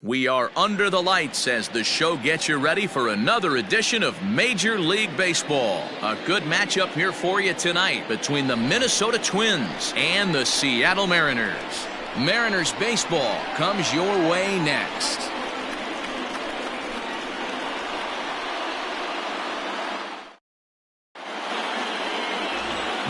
We are under the lights as the show gets you ready for another edition of Major League Baseball. A good matchup here for you tonight between the Minnesota Twins and the Seattle Mariners. Mariners baseball comes your way next.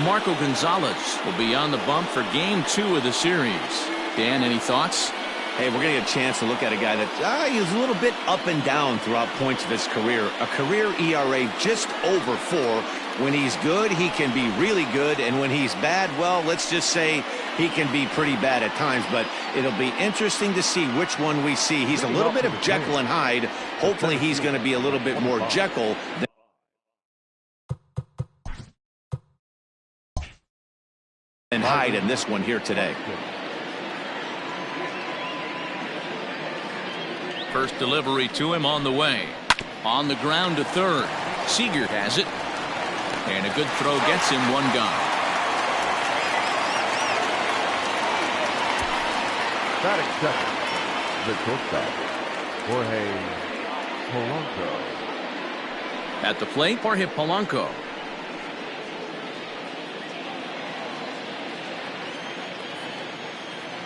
Marco Gonzalez will be on the bump for Game 2 of the series. Dan, any thoughts? Hey, we're going to get a chance to look at a guy that he's a little bit up and down throughout points of his career. A career ERA just over 4. When he's good, he can be really good. And when he's bad, well, let's just say he can be pretty bad at times. But it'll be interesting to see which one we see. He's a little bit of Jekyll and Hyde. Hopefully he's going to be a little bit more Jekyll than Hyde in this one here today. First delivery to him on the way. On the ground to third. Seager has it. And a good throw gets him one gone. Batting second, the shortstop, Jorge Polanco. At the plate, Jorge Polanco.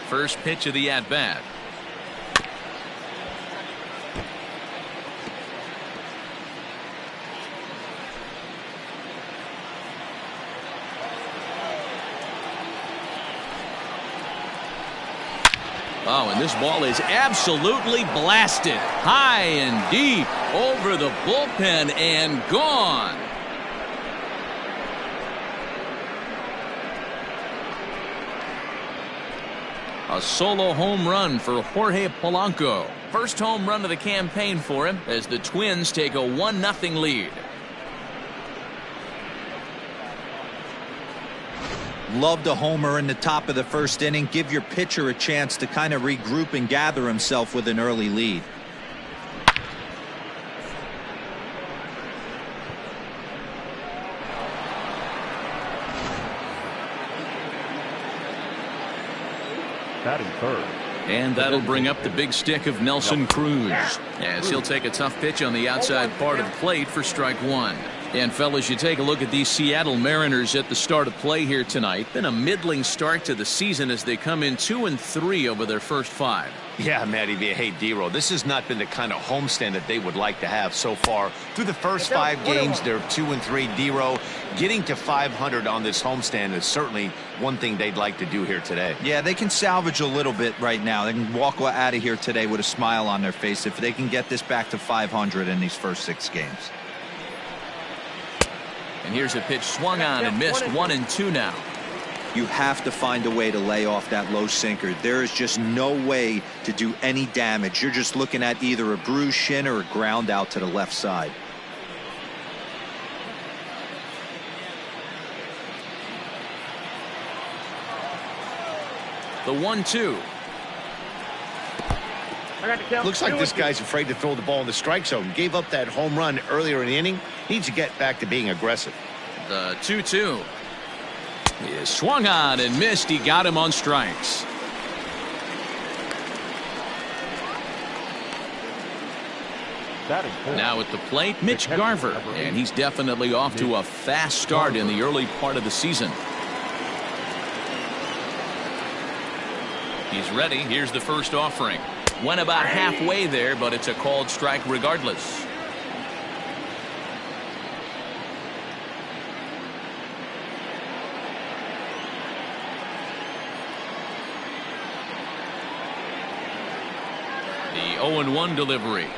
First pitch of the at-bat. Oh, and this ball is absolutely blasted. High and deep over the bullpen and gone. A solo home run for Jorge Polanco. First home run of the campaign for him as the Twins take a 1-0 lead. Loved a homer in the top of the first inning. Give your pitcher a chance to kind of regroup and gather himself with an early lead. Batting third. And that'll bring up the big stick of Nelson Cruz as he'll take a tough pitch on the outside part of the plate for strike one. And fellas, you take a look at these Seattle Mariners at the start of play here tonight. Been a middling start to the season as they come in 2-3 over their first 5. Yeah, Matty V. Hey, D-Row, this has not been the kind of homestand that they would like to have so far. Through the first 5 games, they're 2-3. D-Row, getting to 500 on this homestand is certainly one thing they'd like to do here today. Yeah, they can salvage a little bit right now. They can walk out of here today with a smile on their face if they can get this back to 500 in these first 6 games. And here's a pitch swung on and missed. 1-2 now. You have to find a way to lay off that low sinker. There is just no way to do any damage. You're just looking at either a bruised shin or a ground out to the left side. The 1-2. Looks like this guy's afraid to throw the ball in the strike zone. Gave up that home run earlier in the inning. Needs to get back to being aggressive. The 2-2 is swung on and missed. He got him on strikes. Now at the plate, Mitch Garver, and he's definitely off to a fast start in the early part of the season. He's ready. Here's the first offering. Went about halfway there, but it's a called strike regardless. The 0-1 delivery.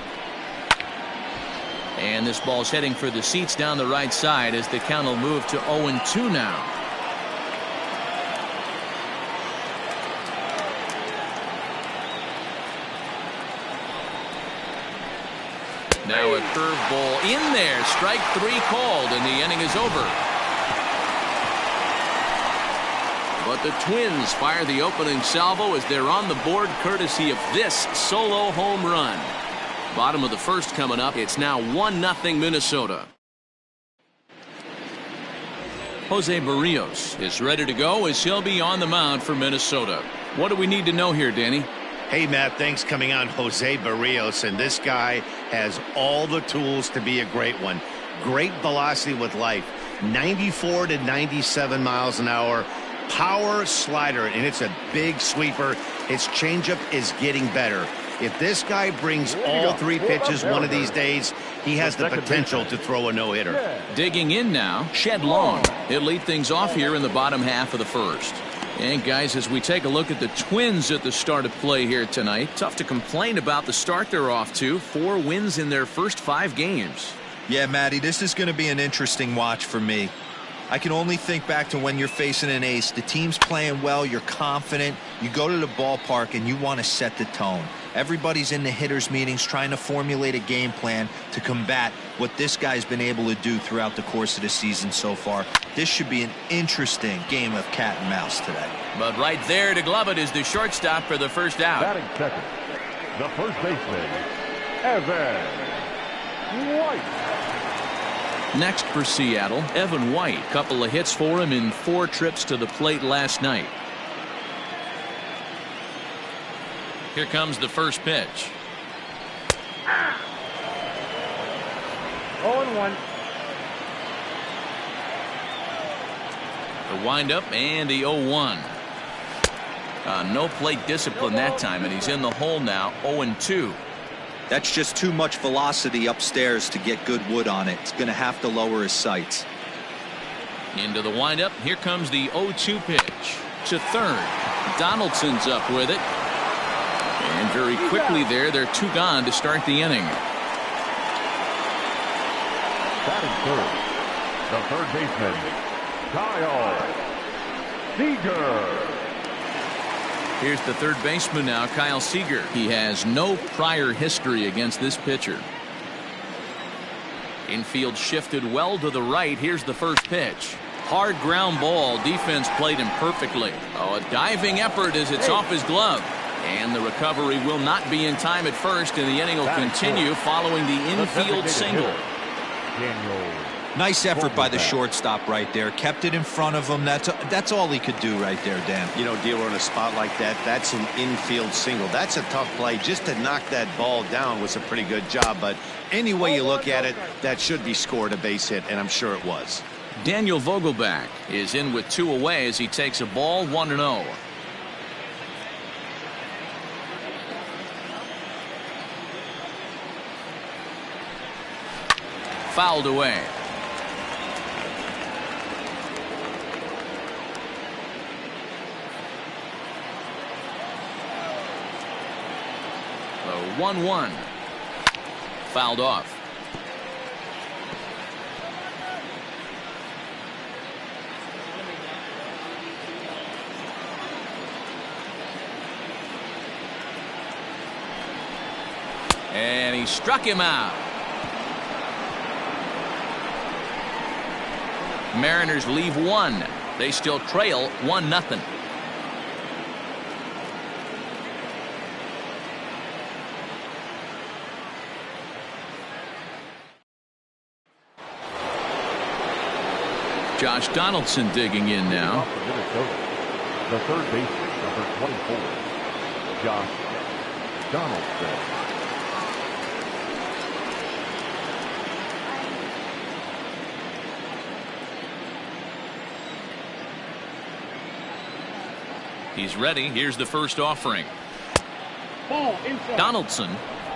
And this ball's heading for the seats down the right side as the count will move to 0-2 now. Now a curveball in there. Strike 3 called, and the inning is over. But the Twins fire the opening salvo as they're on the board courtesy of this solo home run. Bottom of the first coming up. It's now 1-0 Minnesota. Jose Barrios is ready to go as he'll be on the mound for Minnesota. What do we need to know here, Danny? Hey, Matt, thanks coming on Jose Barrios, and this guy has all the tools to be a great one. Great velocity with life, 94 to 97 miles an hour, power slider, and it's a big sweeper. His changeup is getting better. If this guy brings all three pitches one of these days, he has the potential to throw a no-hitter. Digging in now, Shed Long. He'll lead things off here in the bottom half of the first. And guys, as we take a look at the Twins at the start of play here tonight, tough to complain about the start they're off to. 4 wins in their first 5 games. Yeah, Matty, this is going to be an interesting watch for me. I can only think back to when you're facing an ace. The team's playing well, you're confident, you go to the ballpark and you want to set the tone. Everybody's in the hitters meetings trying to formulate a game plan to combat what this guy's been able to do throughout the course of the season so far. This should be an interesting game of cat and mouse today. But right there to glove it is the shortstop for the first out. Batting second, the first baseman, Evan White. Next for Seattle, Evan White. Couple of hits for him in 4 trips to the plate last night. Here comes the first pitch. 0-1. The windup and the 0-1. No plate discipline that time, and he's in the hole now, 0-2. That's just too much velocity upstairs to get good wood on it. It's going to have to lower his sights. Into the windup. Here comes the 0-2 pitch to third. Donaldson's up with it. And very quickly there, they're 2 gone to start the inning. Batting third, the third baseman, Kyle Seager. Here's the third baseman now, Kyle Seager. He has no prior history against this pitcher. Infield shifted well to the right. Here's the first pitch. Hard ground ball. Defense played him perfectly. Oh, a diving effort as it's off his glove. And the recovery will not be in time at first, and the inning will continue following the infield single. Nice effort by the shortstop right there. Kept it in front of him. That's all he could do right there, Dan. You know, dealer in a spot like that, that's an infield single. That's a tough play. Just to knock that ball down was a pretty good job, but any way you look at it, that should be scored a base hit, and I'm sure it was. Daniel Vogelbach is in with 2 away as he takes a ball, 1-0. Fouled away. The 1-1. Fouled off. And he struck him out. Mariners leave 1. They still trail 1-0. Josh Donaldson digging in now. The third baseman, number 24, Josh Donaldson. He's ready. Here's the first offering. Donaldson,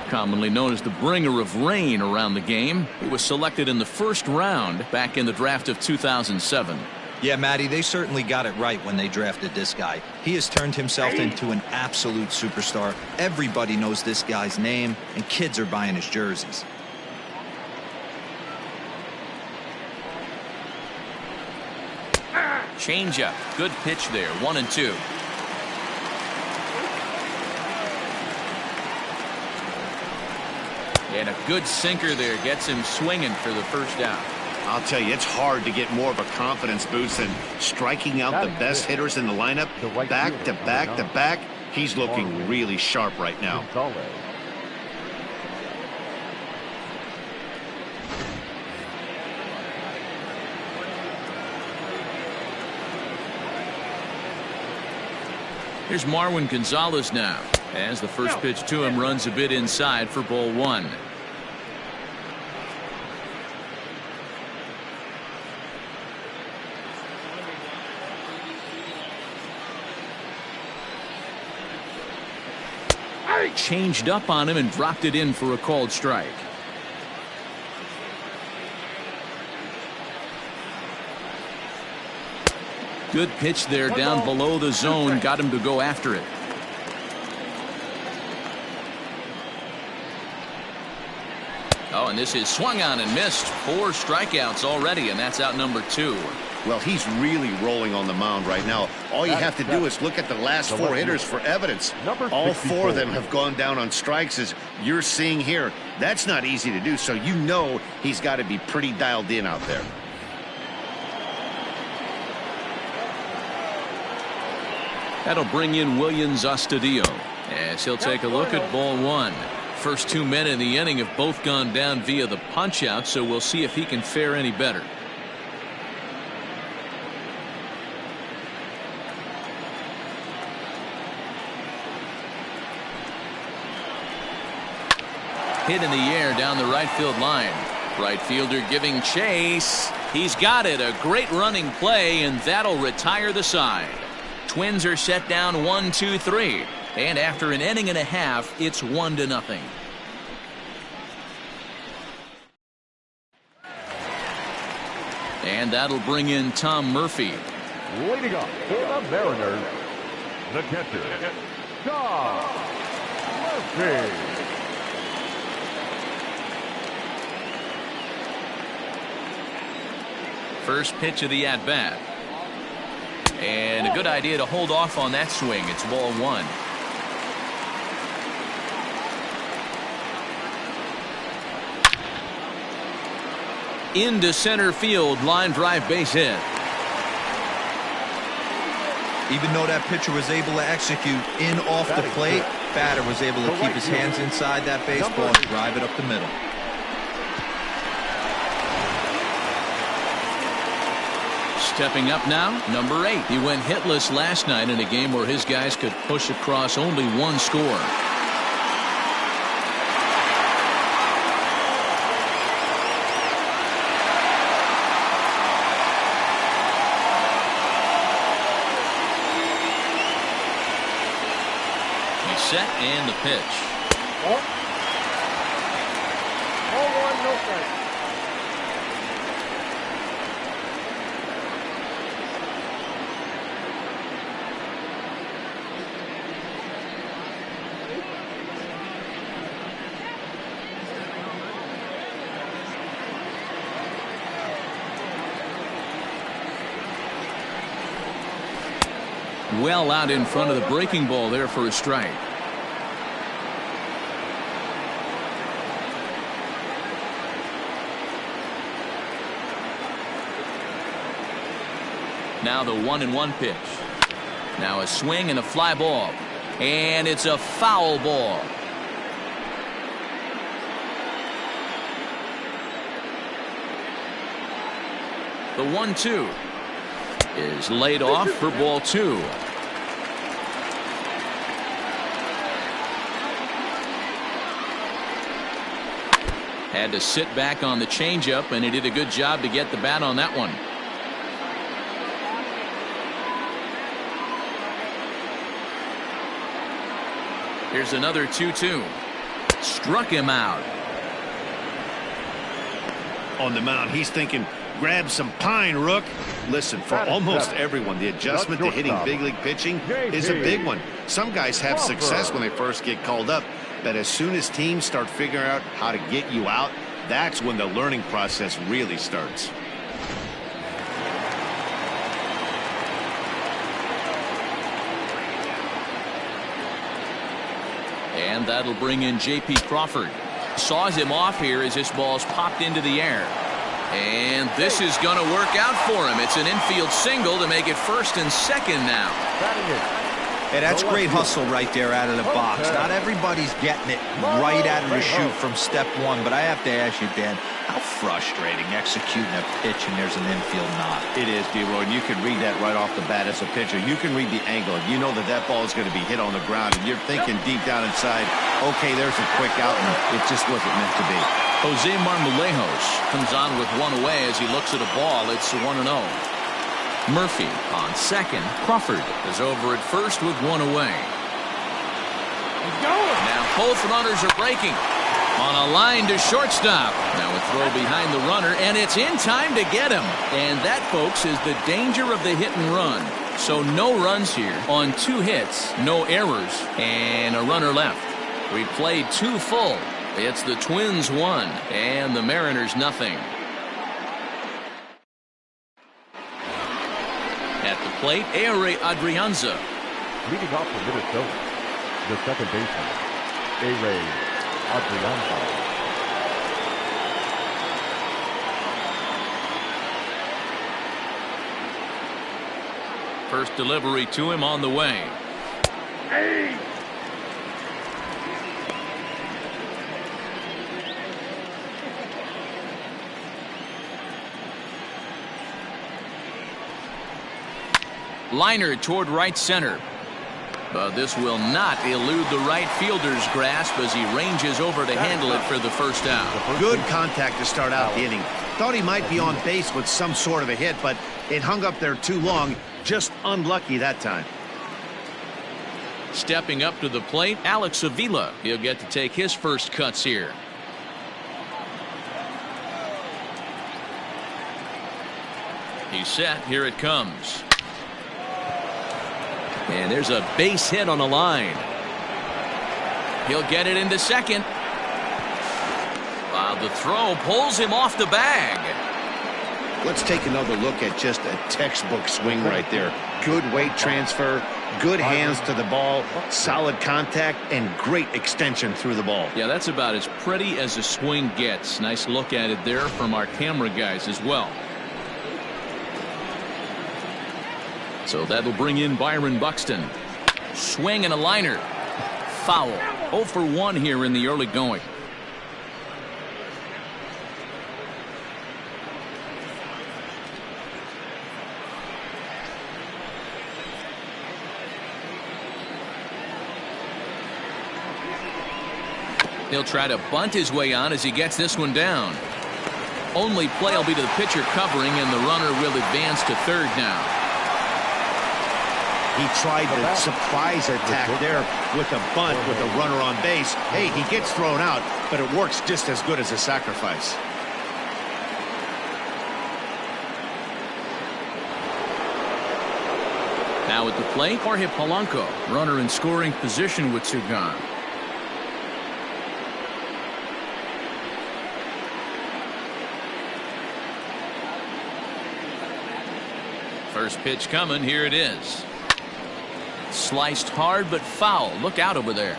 commonly known as the bringer of rain around the game, he was selected in the first round back in the draft of 2007. Yeah, Matty, they certainly got it right when they drafted this guy. He has turned himself into an absolute superstar. Everybody knows this guy's name, and kids are buying his jerseys. Changeup. Good pitch there. 1-2. And a good sinker there gets him swinging for the first out. I'll tell you, it's hard to get more of a confidence boost than striking out the best hitters in the lineup. Back to back to back. He's looking really sharp right now. Here's Marwin Gonzalez now. As the first pitch to him runs a bit inside for ball one. Changed up on him and dropped it in for a called strike. Good pitch there down below the zone. Got him to go after it. Oh, and this is swung on and missed. 4 strikeouts already, and that's out number 2. Well, he's really rolling on the mound right now. All you have to do is look at the last 4 hitters for evidence. All 4 of them have gone down on strikes, as you're seeing here. That's not easy to do, so you know he's got to be pretty dialed in out there. That'll bring in Williams Astudillo as he'll take a look at ball one. First 2 men in the inning have both gone down via the punch out, so we'll see if he can fare any better. Hit in the air down the right field line. Right fielder giving chase. He's got it. A great running play, and that'll retire the side. Twins are set down 1-2-3, and after an inning and a half, it's 1-0. And that'll bring in Tom Murphy. Leading up for the Mariners, the catcher, Tom Murphy. First pitch of the at-bat. And a good idea to hold off on that swing. It's ball one. Into center field, line drive, base hit. Even though that pitcher was able to execute in off the plate, batter was able to keep his hands inside that baseball and drive it up the middle. Stepping up now, number 8. He went hitless last night in a game where his guys could push across only 1 score. He's set and the pitch. 0-1, no strike. Well out in front of the breaking ball there for a strike. Now the 1-1 pitch. Now a swing and a fly ball. And it's a foul ball. The 1-2 is laid off for ball 2. Had to sit back on the changeup, and he did a good job to get the bat on that one. Here's another 2-2. Struck him out. On the mound, he's thinking, grab some pine, Rook. Listen, for almost everyone, the adjustment to hitting big league pitching is a big one. Some guys have success when they first get called up, but as soon as teams start figuring out how to get you out, that's when the learning process really starts. And that'll bring in J.P. Crawford. Saws him off here as this ball's popped into the air. And this is going to work out for him. It's an infield single to make it first and second now. Hey, that's great hustle right there out of the box. Not everybody's getting it right out of the chute from step one, but I have to ask you, Dan, How frustrating executing a pitch and there's an infield knock. It is, D-Roy, and you can read that right off the bat as a pitcher. You can read the angle. You know that that ball is going to be hit on the ground, and you're thinking deep down inside, okay, there's a quick out, and it just wasn't meant to be. Jose Marmolejos comes on with one away as he looks at a ball. It's 1-0. Murphy on second. Crawford is over at first with one away. He's going. Now both runners are breaking. On a line to shortstop. Now a throw behind the runner, and it's in time to get him. And that, folks, is the danger of the hit and run. So no runs here on 2 hits, no errors, and a runner left. We played 2 full. It's the Twins 1 and the Mariners nothing. At the plate, Ehire Adrianza. Leading off for Minnesota, the second baseman, Ehire Adrianza. First delivery to him on the way. Hey! Liner toward right center. But this will not elude the right fielder's grasp as he ranges over to handle it for the first out. Good contact to start out the inning. Thought he might be on base with some sort of a hit, but it hung up there too long. Just unlucky that time. Stepping up to the plate, Alex Avila. He'll get to take his first cuts here. He's set. Here it comes. And there's a base hit on the line. He'll get it into second. While the throw pulls him off the bag. Let's take another look at just a textbook swing right there. Good weight transfer, good hands to the ball, solid contact, and great extension through the ball. Yeah, that's about as pretty as a swing gets. Nice look at it there from our camera guys as well. So that'll bring in Byron Buxton. Swing and a liner. Foul. 0 for 1 here in the early going. He'll try to bunt his way on as he gets this one down. Only play will be to the pitcher covering, and the runner will advance to third now. He tried the surprise attack there with a bunt with a runner on base. Hey, he gets thrown out, but it works just as good as a sacrifice. Now at the plate, Jorge Polanco, runner in scoring position with 2 gone. First pitch coming. Here it is. Sliced hard but foul. Look out over there.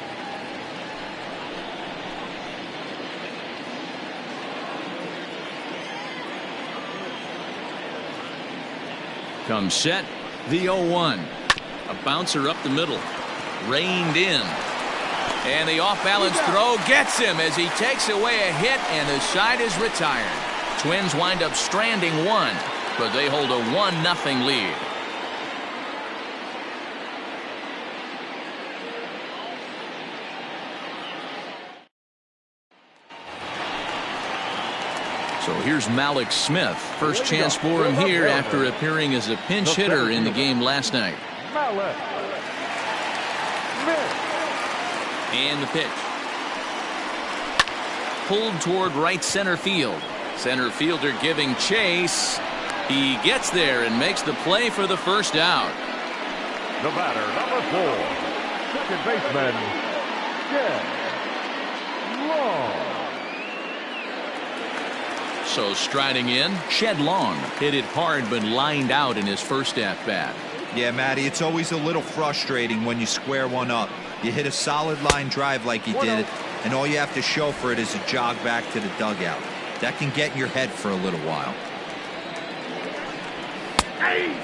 Comes set. The 0-1. A bouncer up the middle. Reined in. And the off-balance throw gets him as he takes away a hit, and the side is retired. Twins wind up stranding 1, but they hold a 1-0 lead. So here's Malik Smith. First chance for him here after appearing as a pinch hitter in the game last night. Malik Smith. And the pitch. Pulled toward right center field. Center fielder giving chase. He gets there and makes the play for the first out. The batter, number 4, second baseman, Shed Long. So striding in, Shed Long hit it hard but lined out in his first at-bat. Yeah, Matty, it's always a little frustrating when you square one up. You hit a solid line drive like he did, and all you have to show for it is a jog back to the dugout. That can get in your head for a little while.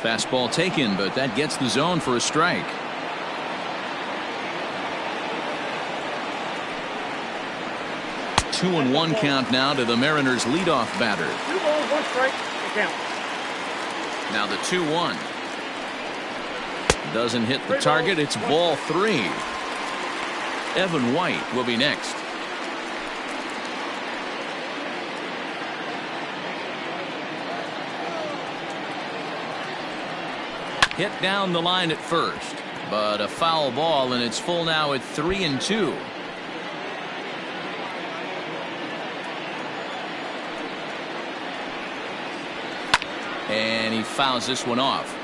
Fastball taken, but that gets the zone for a strike. 2-1 count now to the Mariners leadoff batter. 2 balls, 1 strike, it counts. Now the 2-1. Doesn't hit the target. It's ball 3. Evan White will be next. Hit down the line at first, but a foul ball, and it's full now at 3-2. And he fouls this one off.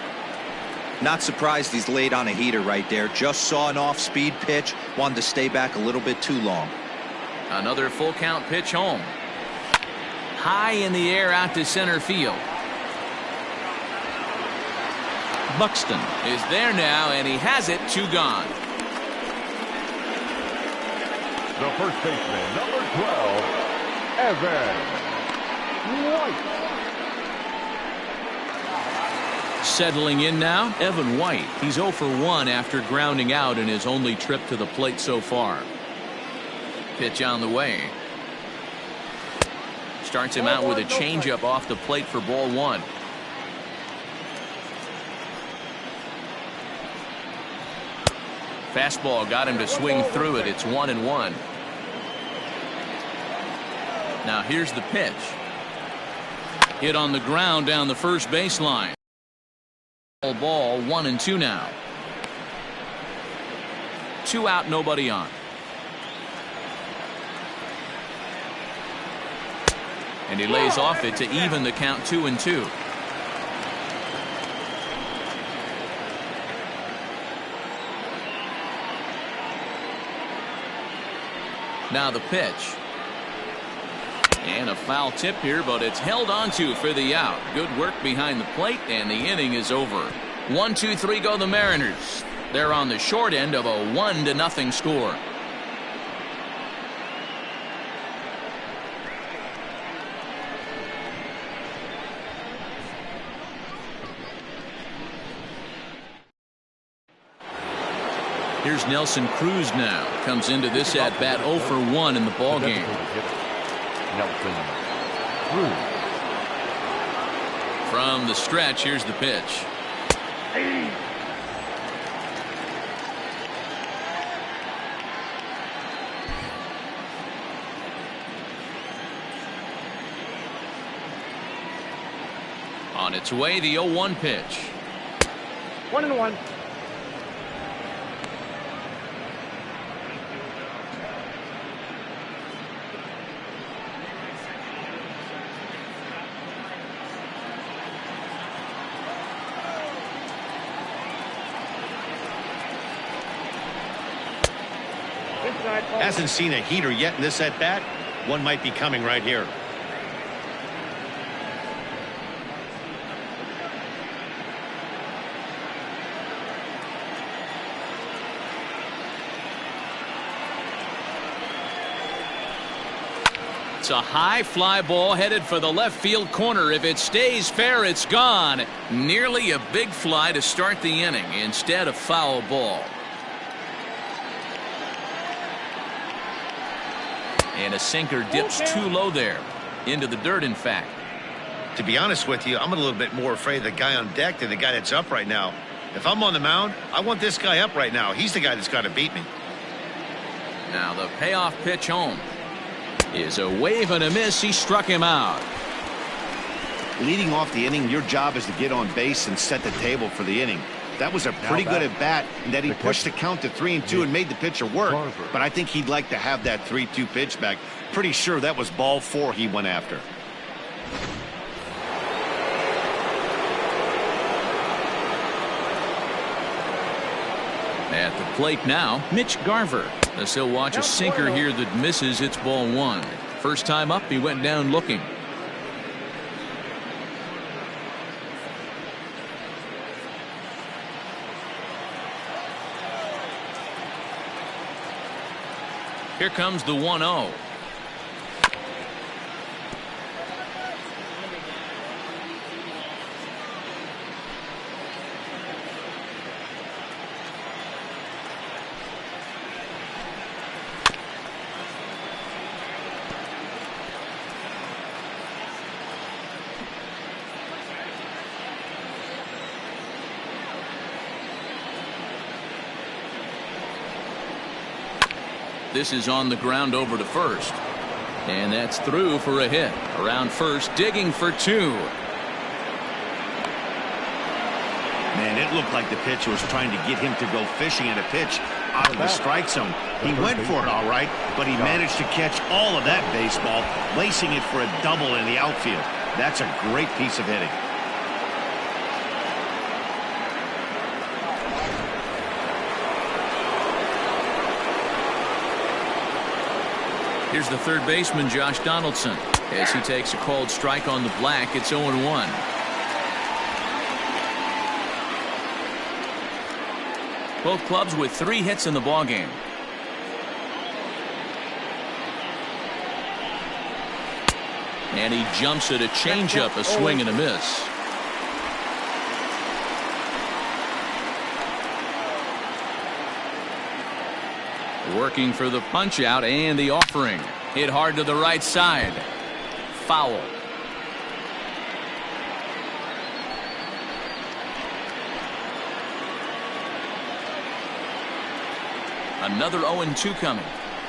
Not surprised he's laid on a heater right there. Just saw an off-speed pitch. Wanted to stay back a little bit too long. Another full count pitch home. High in the air out to center field. Buxton is there now, and he has it. 2 gone. The first baseman, number 12, Evan White. Settling in now, Evan White. He's 0 for 1 after grounding out in his only trip to the plate so far. Pitch on the way. Starts him out with a changeup off the plate for ball 1. Fastball got him to swing through it. It's 1-1. Now here's the pitch. Hit on the ground down the first baseline. Ball 1-2 now. 2 out, nobody on. And he lays off it to even the count. 2-2. Now the pitch. And a foul tip here, but it's held onto for the out. Good work behind the plate, and the inning is over. 1-2-3 go the Mariners. They're on the short end of a 1-0 score. Here's Nelson Cruz now. Comes into this at bat 0 for 1 in the ball game. Nelson Cruz. From the stretch, here's the pitch. On its way, the 0-1 pitch. 1-1. Hasn't seen a heater yet in this at bat. One might be coming right here. It's a high fly ball headed for the left field corner. If it stays fair, it's gone. Nearly a big fly to start the inning. Instead, a foul ball. And a sinker dips too low there. Into the dirt, in fact. To be honest with you, I'm a little bit more afraid of the guy on deck than the guy that's up right now. If I'm on the mound, I want this guy up right now. He's the guy that's got to beat me. Now the payoff pitch home is a wave and a miss. He struck him out. Leading off the inning, your job is to get on base and set the table for the inning. That was a pretty good at bat, and that he pushed the count to 3-2 and made the pitcher work. But I think he'd like to have that 3-2 pitch back. Pretty sure that was ball 4 he went after. At the plate now, Mitch Garver. As he'll watch a sinker here that misses. It's ball 1. First time up, he went down looking. Here comes the 1-0. This is on the ground over to first. And that's through for a hit. Around first, digging for 2. Man, it looked like the pitcher was trying to get him to go fishing at a pitch out of the strike zone. He went for it all right, but he managed to catch all of that baseball, lacing it for a double in the outfield. That's a great piece of hitting. Here's the third baseman, Josh Donaldson. As he takes a called strike on the black, it's 0-1. Both clubs with 3 hits in the ballgame. And he jumps at a changeup, a swing and a miss. Working for the punch out and the offering. Hit hard to the right side. Foul. Another 0-2 coming.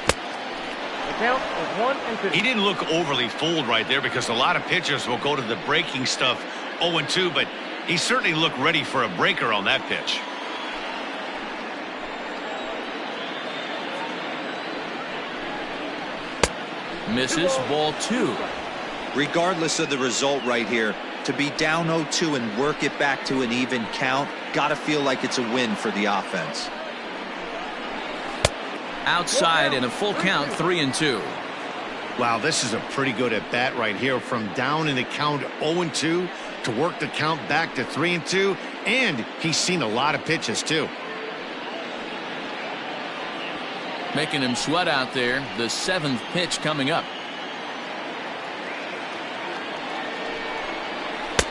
The count is 1-2. He didn't look overly fooled right there because a lot of pitchers will go to the breaking stuff 0-2, but he certainly looked ready for a breaker on that pitch. Misses, ball 2. Regardless of the result right here, to be down 0-2 and work it back to an even count, got to feel like it's a win for the offense. Outside in a full count, 3-2. Wow, this is a pretty good at bat right here. From down in the count 0-2 to work the count back to 3-2, and he's seen a lot of pitches too. Making him sweat out there. The 7th pitch coming up.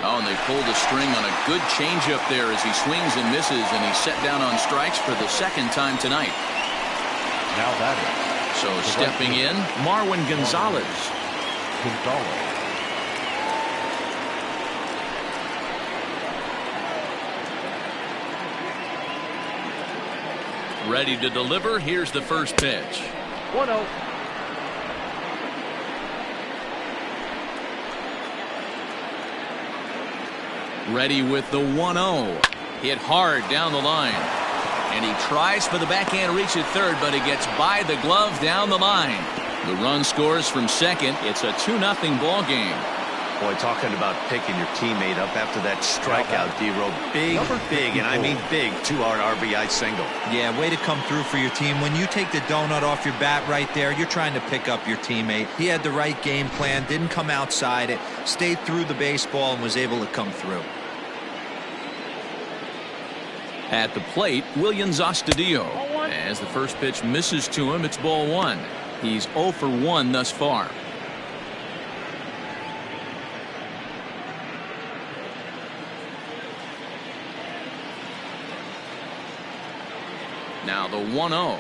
Oh, and they pulled the string on a good changeup there as he swings and misses, and he's set down on strikes for the 2nd time tonight. Now that is. So stepping in, Marwin Gonzalez. Ready to deliver. Here's the first pitch. 1-0. Ready with the 1-0. Hit hard down the line. And he tries for the backhand reach at third, but he gets by the glove down the line. The run scores from second. It's a 2-0 ball game. Boy, talking about picking your teammate up after that strikeout, D-Row. Big, and I mean big 2-out RBI single. Yeah, way to come through for your team. When you take the donut off your bat right there, you're trying to pick up your teammate. He had the right game plan, didn't come outside it, stayed through the baseball, and was able to come through. At the plate, Williams Astudillo. As the first pitch misses to him, it's ball 1. He's 0 for 1 thus far. Now the 1-0.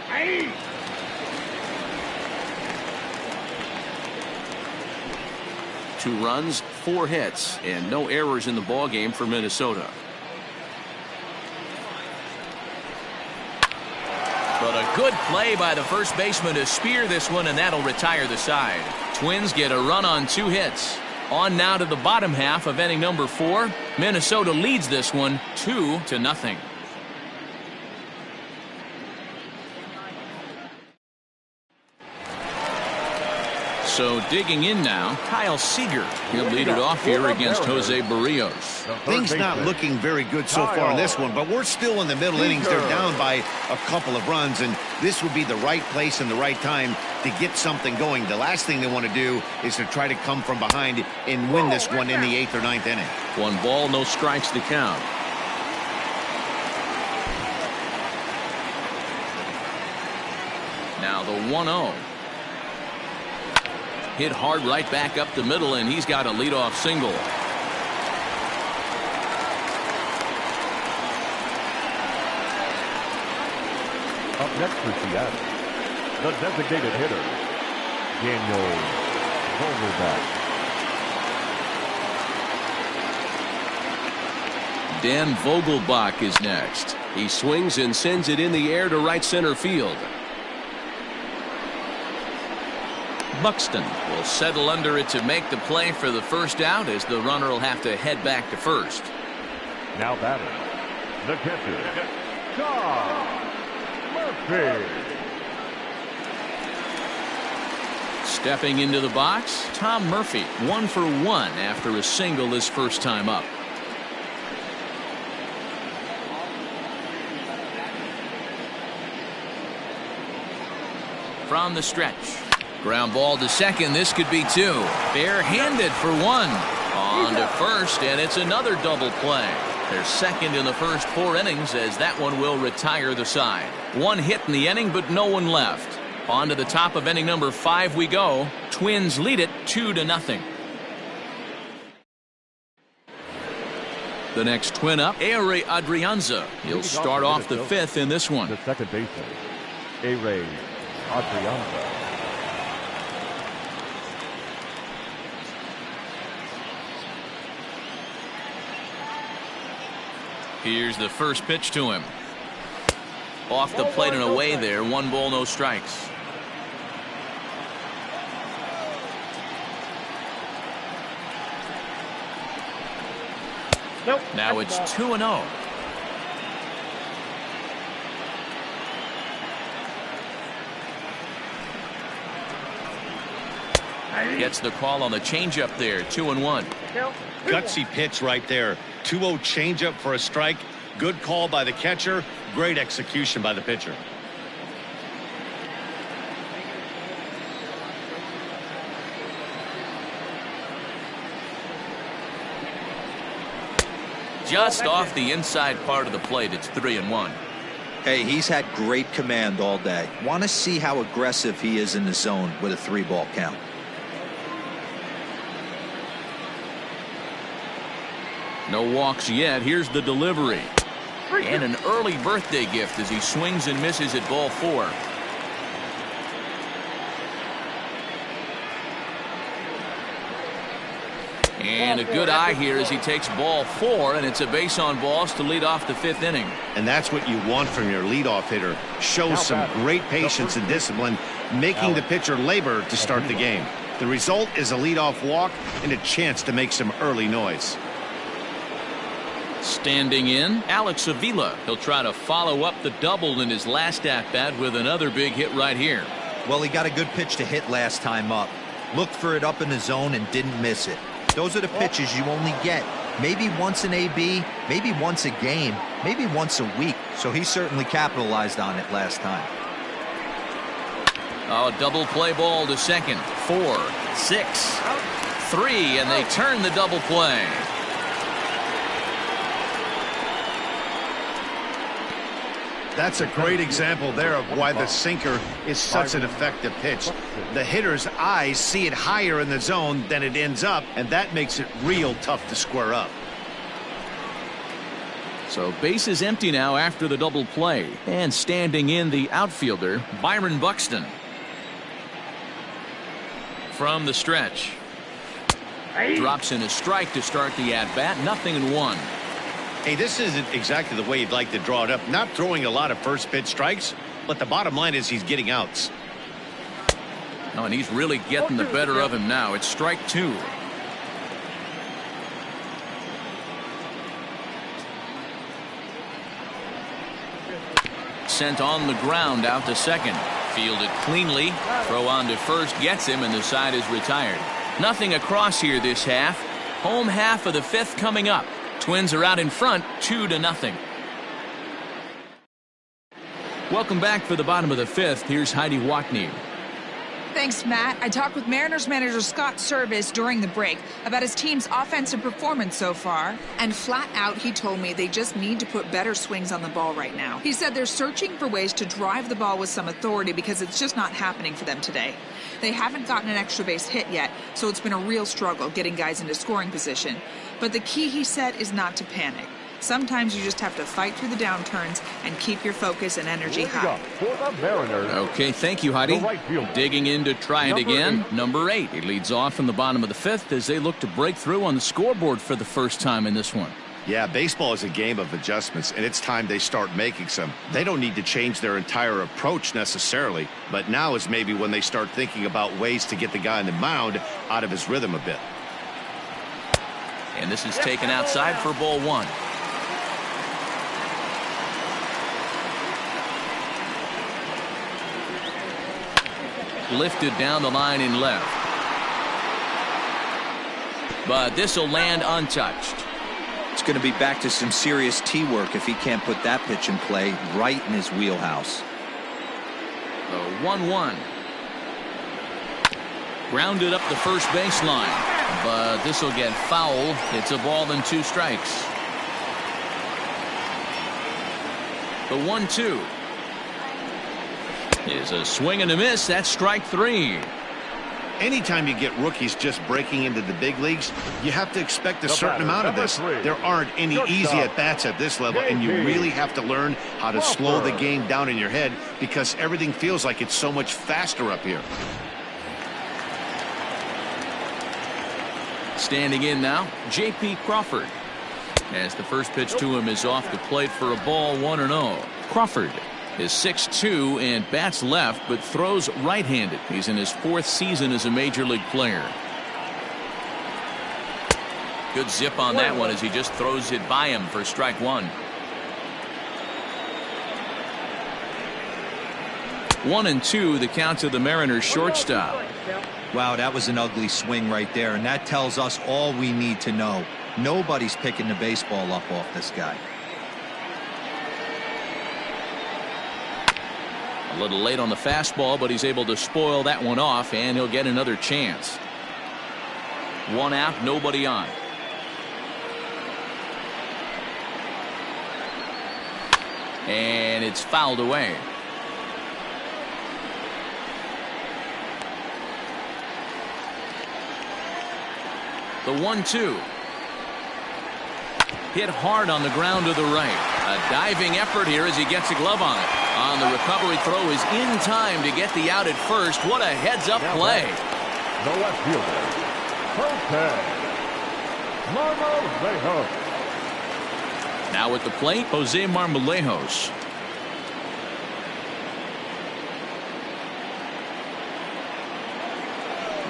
Hey. Two runs, 4 hits, and no errors in the ballgame for Minnesota. But a good play by the first baseman to spear this one, and that'll retire the side. Twins get a run on 2 hits. On now to the bottom half of inning number 4. Minnesota leads this one 2-0. So digging in now, Kyle Seager. He'll lead it off here against Jose Barrios. Things not looking very good so far in this one, but we're still in the middle innings. They're down by a couple of runs, and this would be the right place and the right time to get something going. The last thing they want to do is to try to come from behind and win this one in the 8th or 9th inning. 1 ball, no strikes to count. Now the 1-0. Hit hard right back up the middle, and he's got a leadoff single. Up next for Seattle, the designated hitter, Daniel Vogelbach. Dan Vogelbach is next. He swings and sends it in the air to right center field. Buxton will settle under it to make the play for the first out, as the runner will have to head back to first. Now batting, the catcher, Tom Murphy. Stepping into the box, Tom Murphy, 1 for 1 after a single his first time up. From the stretch. Ground ball to second. This could be 2. Bare-handed for 1. On to first, and it's another double play. They're second in the first 4 innings, as that one will retire the side. 1 hit in the inning, but no one left. On to the top of inning number 5 we go. Twins lead it 2-0. The next twin up, Ehire Adrianza. He'll start off the 5th in this one. The second baseman, Ehire Adrianza. Here's the first pitch to him. Off the plate and away there. 1 ball, no strikes. Nope. Now it's 2-0. Gets the call on the changeup there. 2-1. Gutsy pitch right there. 2-0 changeup for a strike. Good call by the catcher. Great execution by the pitcher. Just off the inside part of the plate. It's 3-1. Hey, he's had great command all day. Want to see how aggressive he is in the zone with a 3-ball count. No walks yet. Here's the delivery. And an early birthday gift as he swings and misses at ball 4. And a good eye here as he takes ball 4, and it's a base on balls to lead off the 5th inning. And that's what you want from your leadoff hitter. Shows some great patience and discipline, making the pitcher labor to start the game. The result is a leadoff walk and a chance to make some early noise. Standing in, Alex Avila. He'll try to follow up the double in his last at-bat with another big hit right here. Well, he got a good pitch to hit last time up. Looked for it up in the zone and didn't miss it. Those are the pitches you only get maybe once in AB, maybe once a game, maybe once a week. So he certainly capitalized on it last time. Oh, double play ball to second. 4, 6, 3, and they turn the double play. That's a great example there of why the sinker is such an effective pitch. The hitter's eyes see it higher in the zone than it ends up, and that makes it real tough to square up. So base is empty now after the double play. And standing in, the outfielder, Byron Buxton. From the stretch. Drops in a strike to start the at-bat. 0-1. Hey, this isn't exactly the way you'd like to draw it up. Not throwing a lot of first pitch strikes, but the bottom line is he's getting outs. Oh, and he's really getting the better of him now. It's strike 2. Sent on the ground out to second. Fielded cleanly. Throw on to first gets him, and the side is retired. Nothing across here this half. Home half of the 5th coming up. Twins are out in front, 2-0. Welcome back for the bottom of the 5th. Here's Heidi Watney. Thanks, Matt. I talked with Mariners manager Scott Service during the break about his team's offensive performance so far. And flat out, he told me they just need to put better swings on the ball right now. He said they're searching for ways to drive the ball with some authority because it's just not happening for them today. They haven't gotten an extra base hit yet, so it's been a real struggle getting guys into scoring position. But the key, he said, is not to panic. Sometimes you just have to fight through the downturns and keep your focus and energy high. Okay, thank you, Heidi. Digging in to try it again. Number 8. He leads off in the bottom of the 5th as they look to break through on the scoreboard for the first time in this one. Yeah, baseball is a game of adjustments, and it's time they start making some. They don't need to change their entire approach necessarily, but now is maybe when they start thinking about ways to get the guy on the mound out of his rhythm a bit. And this is taken outside for ball one. Lifted down the line in left. But this will land untouched. It's going to be back to some serious tee work if he can't put that pitch in play right in his wheelhouse. The 1-1. Grounded up the first baseline, but this will get foul. It's a ball and 2 strikes. The 1-2 is a swing and a miss. That's strike 3. Anytime you get rookies just breaking into the big leagues, you have to expect a certain amount of this. There aren't any easy at-bats at this level, and you really have to learn how to slow the game down in your head because everything feels like it's so much faster up here. Standing in now, J.P. Crawford. As the first pitch to him is off the plate for a ball, 1-0. Crawford is 6'2" and bats left, but throws right-handed. He's in his 4th season as a major league player. Good zip on that one as he just throws it by him for strike 1. 1-2, the count to the Mariners shortstop. Wow, that was an ugly swing right there, and that tells us all we need to know. Nobody's picking the baseball up off this guy. A little late on the fastball, but he's able to spoil that one off, and he'll get another chance. 1 out, nobody on. And it's fouled away. The 1-2. Hit hard on the ground to the right. A diving effort here as he gets a glove on it. On the recovery throw is in time to get the out at first. What a heads-up play. The left fielder, Marmolejos. Now at the plate, Jose Marmolejos.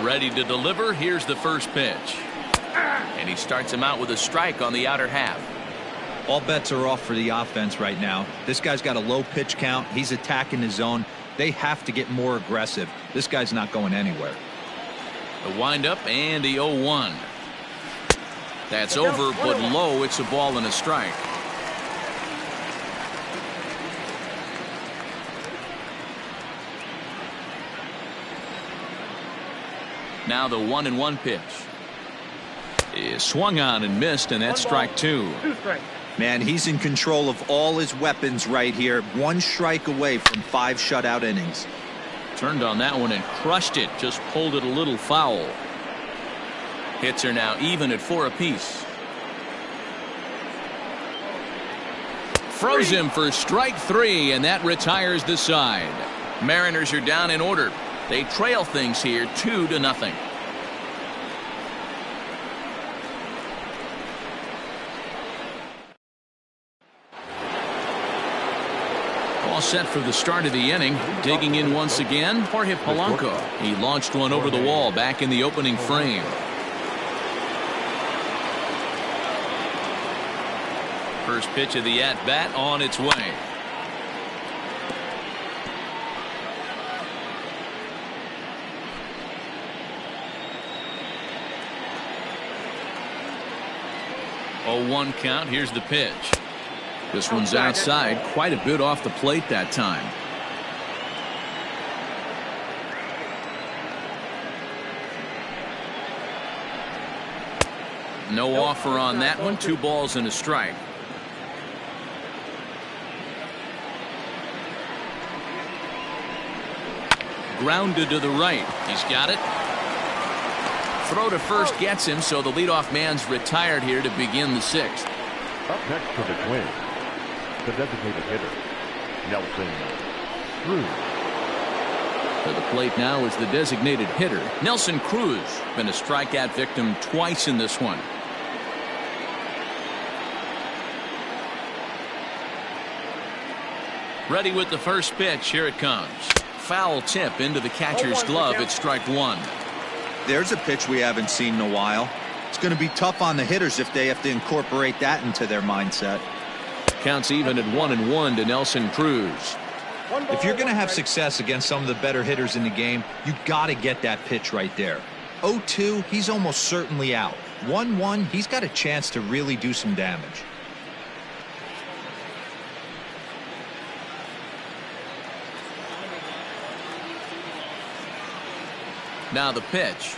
Ready to deliver. Here's the first pitch. And he starts him out with a strike on the outer half. All bets are off for the offense right now. This guy's got a low pitch count. He's attacking the zone. They have to get more aggressive. This guy's not going anywhere. The windup and the 0-1. That's over, but low. It's a ball and a strike. Now the 1-1 pitch is swung on and missed, and that's strike 2. Man, he's in control of all his weapons right here. 1 strike away from 5 shutout innings. Turned on that one and crushed it. Just pulled it a little foul. Hits are now even at 4 apiece. Froze him for strike 3, and that retires the side. Mariners are down in order. They trail things here 2-0. All set for the start of the inning. Digging in once again, Jorge Polanco. He launched one over the wall back in the opening frame. First pitch of the at-bat on its way. Oh, 1 count. Here's the pitch. This one's outside, quite a bit off the plate that time. No offer on that one. 2 balls and a strike. Grounded to the right. He's got it. Throw to first gets him, so the leadoff man's retired here to begin the 6th. Up next for the Twins, the designated hitter, Nelson Cruz. To the plate now is the designated hitter, Nelson Cruz. Been a strikeout victim twice in this one. Ready with the first pitch. Here it comes. Foul tip into the catcher's glove. It's strike one. There's a pitch we haven't seen in a while. It's going to be tough on the hitters if they have to incorporate that into their mindset. Counts even at 1-1 to Nelson Cruz. If you're going to have success against some of the better hitters in the game, you got to get that pitch right there. 0-2, he's almost certainly out. 1-1, he's got a chance to really do some damage. Now the pitch.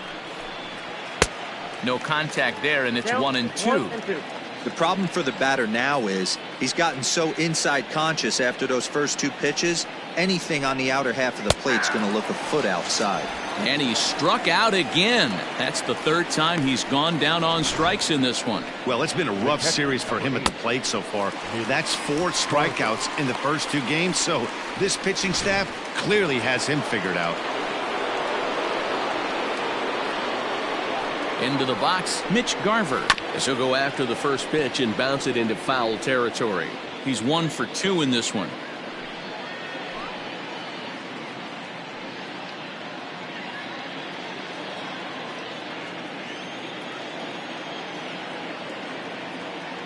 No contact there, and it's 1-2. The problem for the batter now is he's gotten so inside conscious after those first two pitches, anything on the outer half of the plate's going to look a foot outside. And he struck out again. That's the third time he's gone down on strikes in this one. Well, it's been a rough series for him at the plate so far. That's 4 strikeouts in the first 2 games, so this pitching staff clearly has him figured out. Into the box, Mitch Garver. As he'll go after the first pitch and bounce it into foul territory. He's 1 for 2 in this one.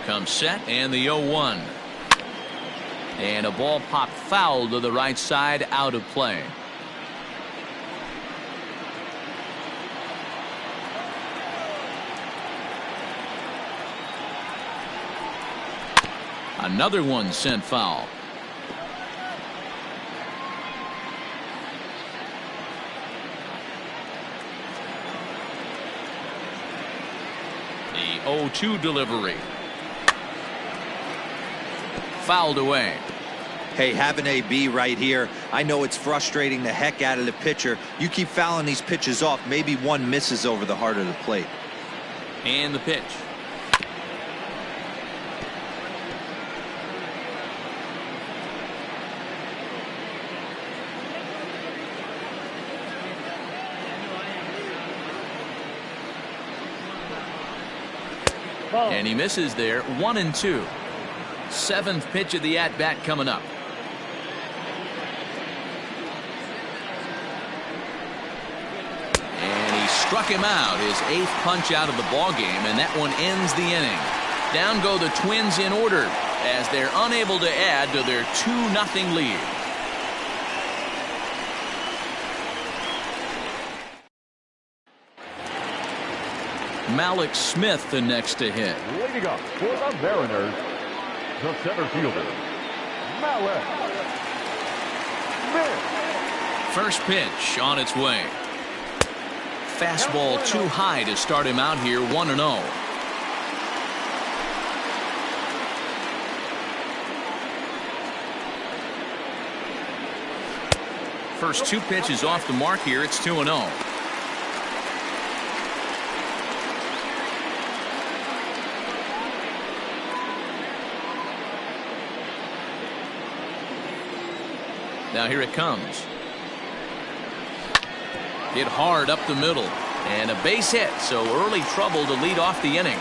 Comes set and the 0-1. And a ball popped foul to the right side, out of play. Another one sent foul. The 0-2 delivery. Fouled away. Hey, have an AB right here. I know it's frustrating the heck out of the pitcher. You keep fouling these pitches off, maybe one misses over the heart of the plate. And the pitch. And he misses there. 1-2. 7th pitch of the at-bat coming up. And he struck him out, his 8th punch out of the ball game, and that one ends the inning. Down go the Twins in order as they're unable to add to their 2-0 lead. Malik Smith the next to hit. Leading up for the Mariners, the center fielder, Malik Smith. First pitch on its way. Fastball too high to start him out here. 1-0. First 2 pitches off the mark here. It's 2-0. Now here it comes. Hit hard up the middle. And a base hit, so early trouble to lead off the inning.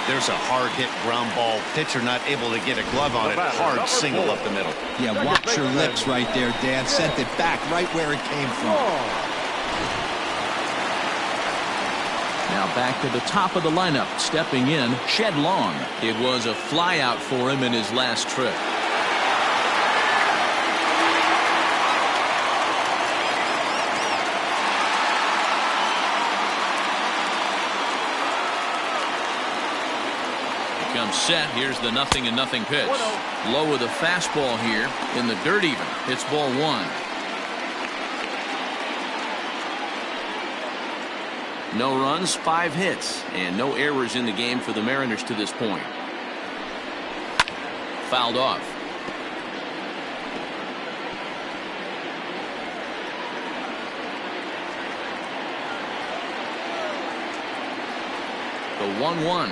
There's a hard hit ground ball. Pitcher not able to get a glove on it. Hard single up the middle. Yeah, watch your lips right there, Dan. Sent it back right where it came from. Now back to the top of the lineup. Stepping in, Shed Long. It was a flyout for him in his last trip. Comes set. Here's the 0-0 pitch. Low with a fastball here in the dirt even. It's ball 1. No runs, 5 hits, and no errors in the game for the Mariners to this point. Fouled off. The 1-1.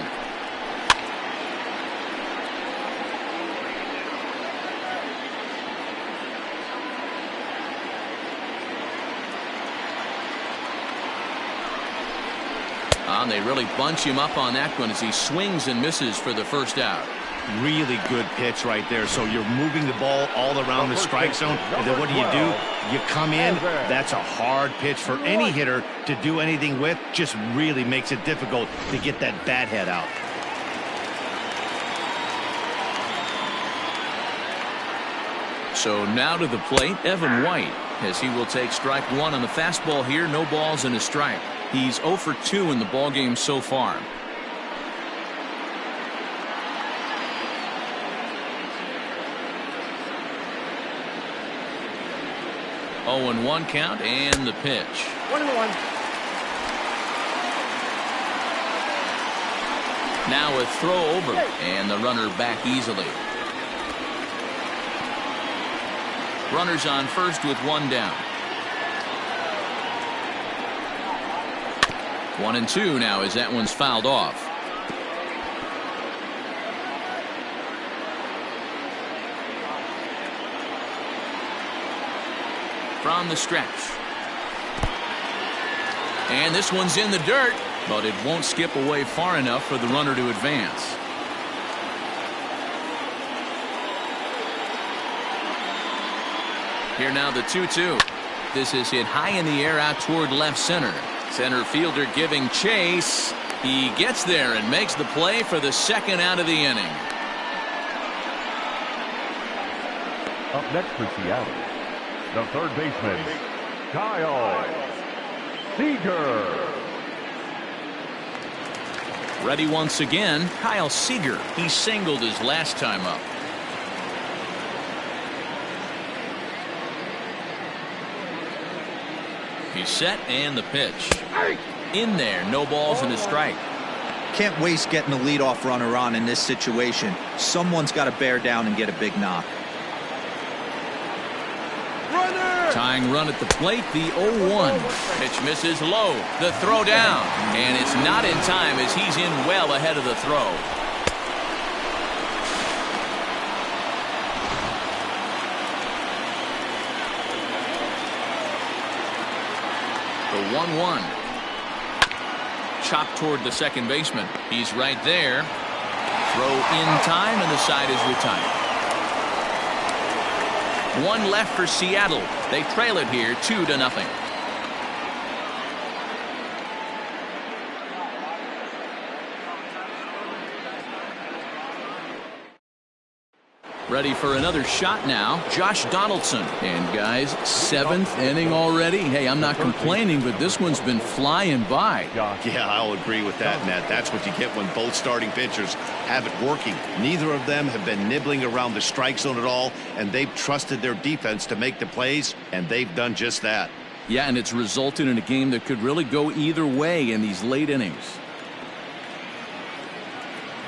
And they really bunch him up on that one as he swings and misses for the first out. really good pitch right there. So you're moving the ball all around the strike zone, and then what do? You come in. That's a hard pitch for any hitter to do anything with. Just really makes it difficult to get that bat head out. So now to the plate, Evan White, as he will take strike one on the fastball here. No balls and a strike. He's 0 for 2 in the ballgame so far. Oh, and 1 count, and the pitch. 1-1. Now a throw over, and the runner back easily. Runners on first with 1 down. 1-2 now as that one's fouled off. From the stretch. And this one's in the dirt, but it won't skip away far enough for the runner to advance. Here now the 2-2. This is hit high in the air out toward left center. Center fielder giving chase. He gets there and makes the play for the 2nd out of the inning. Up next for Seattle, the third baseman, Kyle Seager. Ready once again, Kyle Seager. He singled his last time up. He's set, and the pitch. In there, no balls and a strike. Can't waste getting the leadoff runner on in this situation. Someone's got to bear down and get a big knock. Tying run at the plate, the 0-1. Pitch misses low. The throw down. And it's not in time as he's in well ahead of the throw. The 1-1. Chopped toward the second baseman. He's right there. Throw in time, and the side is retired. 1 left for Seattle. They trail it here 2-0. Ready for another shot now, Josh Donaldson. And guys, 7th inning already. Hey, I'm not complaining, but this one's been flying by. Yeah, I'll agree with that, Matt. That's what you get when both starting pitchers have it working. Neither of them have been nibbling around the strike zone at all, and they've trusted their defense to make the plays, and they've done just that. Yeah, and it's resulted in a game that could really go either way in these late innings.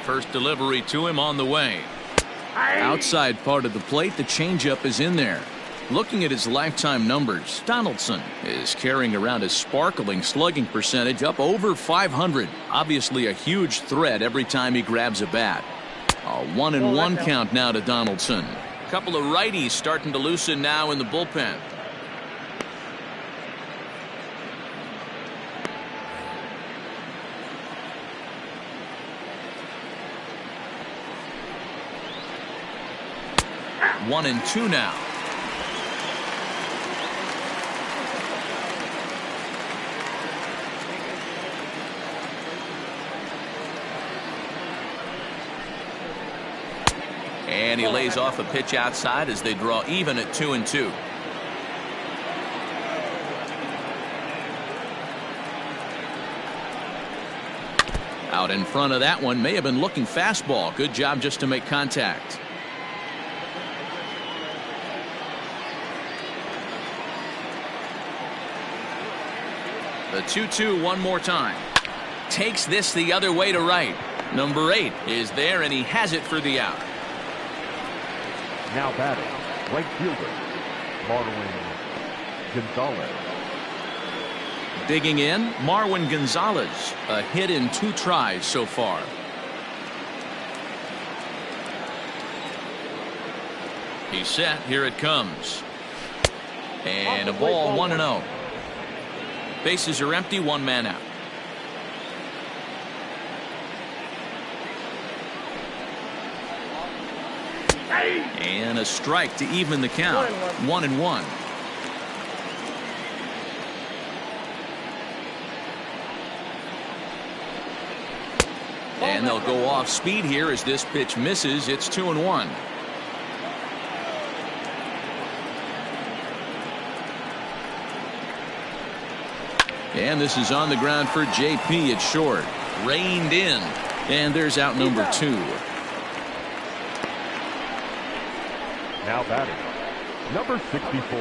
First delivery to him on the way. Outside part of the plate, the changeup is in there. Looking at his lifetime numbers, Donaldson is carrying around a sparkling slugging percentage up over 500. Obviously a huge threat every time he grabs a bat. A 1-1 count now to Donaldson. A couple of righties starting to loosen now in the bullpen. One and two now. And he lays off a pitch outside as they draw even at 2-2. Out in front of that one, may have been looking fastball. Good job just to make contact. The 2-2 one more time. Takes this the other way to right. Number 8 is there, and he has it for the out. Now batting, right fielder, Marwin Gonzalez. Digging in, Marwin Gonzalez. A hit in 2 tries so far. He's set. Here it comes. And a ball, 1-0. Bases are empty, 1 man out. And a strike to even the count. 1-1. And they'll go off speed here as this pitch misses. It's 2-1. And this is on the ground for JP at short. Reined in. And there's out number 2. Now batting, number 64.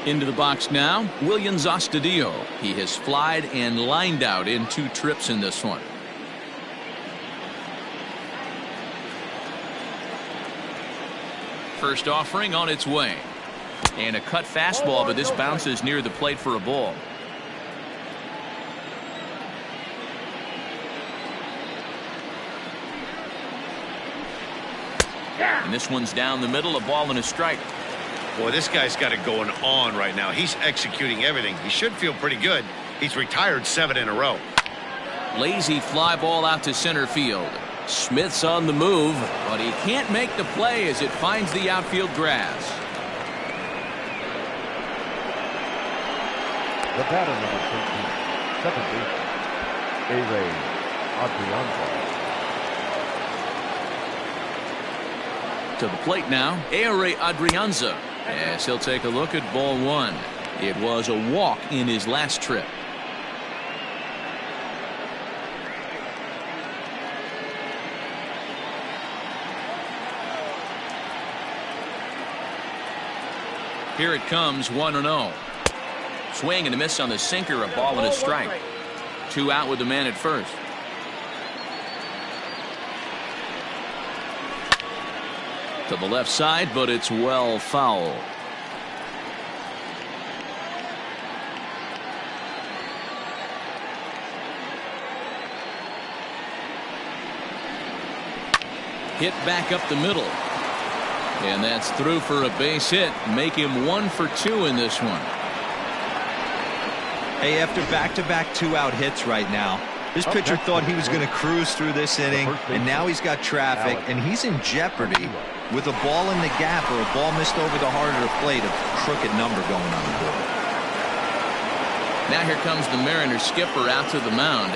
Into the box now, Williams Astudillo. He has flied and lined out in 2 trips in this one. First offering on its way. And a cut fastball, but this bounces near the plate for a ball. And this one's down the middle, a ball and a strike. Boy, this guy's got it going on right now. He's executing everything. He should feel pretty good. He's retired 7 in a row. Lazy fly ball out to center field. Smith's on the move, but he can't make the play as it finds the outfield grass. The batter, number 13, second baseman, A-Ray Adrianza. To the plate now, A-Ray Adrianza, as he'll take a look at ball 1. It was a walk in his last trip. Here it comes, 1-0. Swing and a miss on the sinker, a ball and a strike. 2 out with the man at first. To the left side, but it's well foul. Hit back up the middle. And that's through for a base hit. Make him 1 for 2 in this one. Hey, after back-to-back 2-out hits right now, this pitcher thought he was going to cruise through this inning, and now he's got traffic, and he's in jeopardy with a ball in the gap or a ball missed over the heart of the plate, a crooked number going on the board. Now here comes the Mariners skipper out to the mound,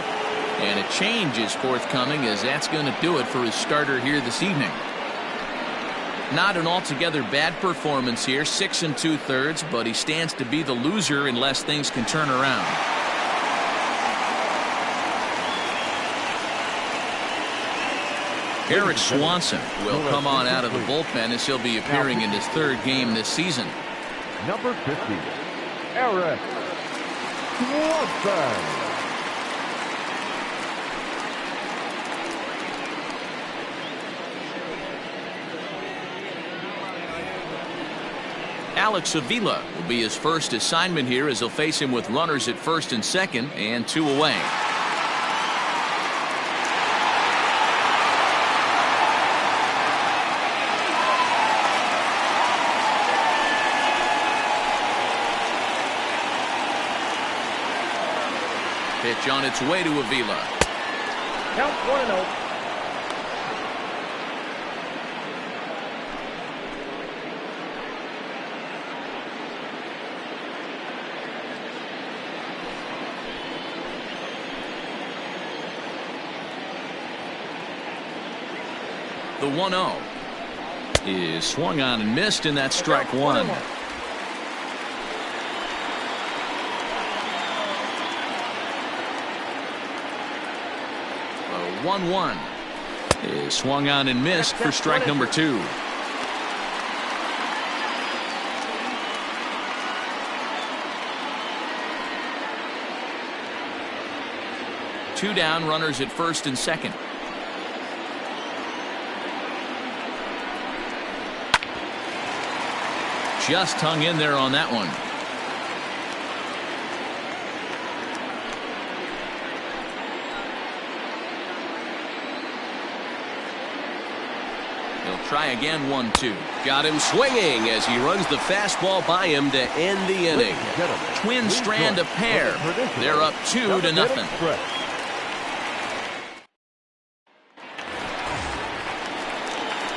and a change is forthcoming as that's going to do it for his starter here this evening. Not an altogether bad performance here, 6 2/3, but he stands to be the loser unless things can turn around. Eric Swanson will come on out of the bullpen as he'll be appearing in his 3rd game this season. Number 50, Eric Swanson. Alex Avila will be his first assignment here as he'll face him with runners at first and second and 2 away. Pitch on its way to Avila. Count 1-0. The 1-0 is swung on and missed, and that's strike 1. The 1-1 is swung on and missed for strike number 2. Two down, runners at first and second. Just hung in there on that one. He'll try again, 1-2. Got him swinging as he runs the fastball by him to end the inning. Twin strand a pair. They're up 2-0.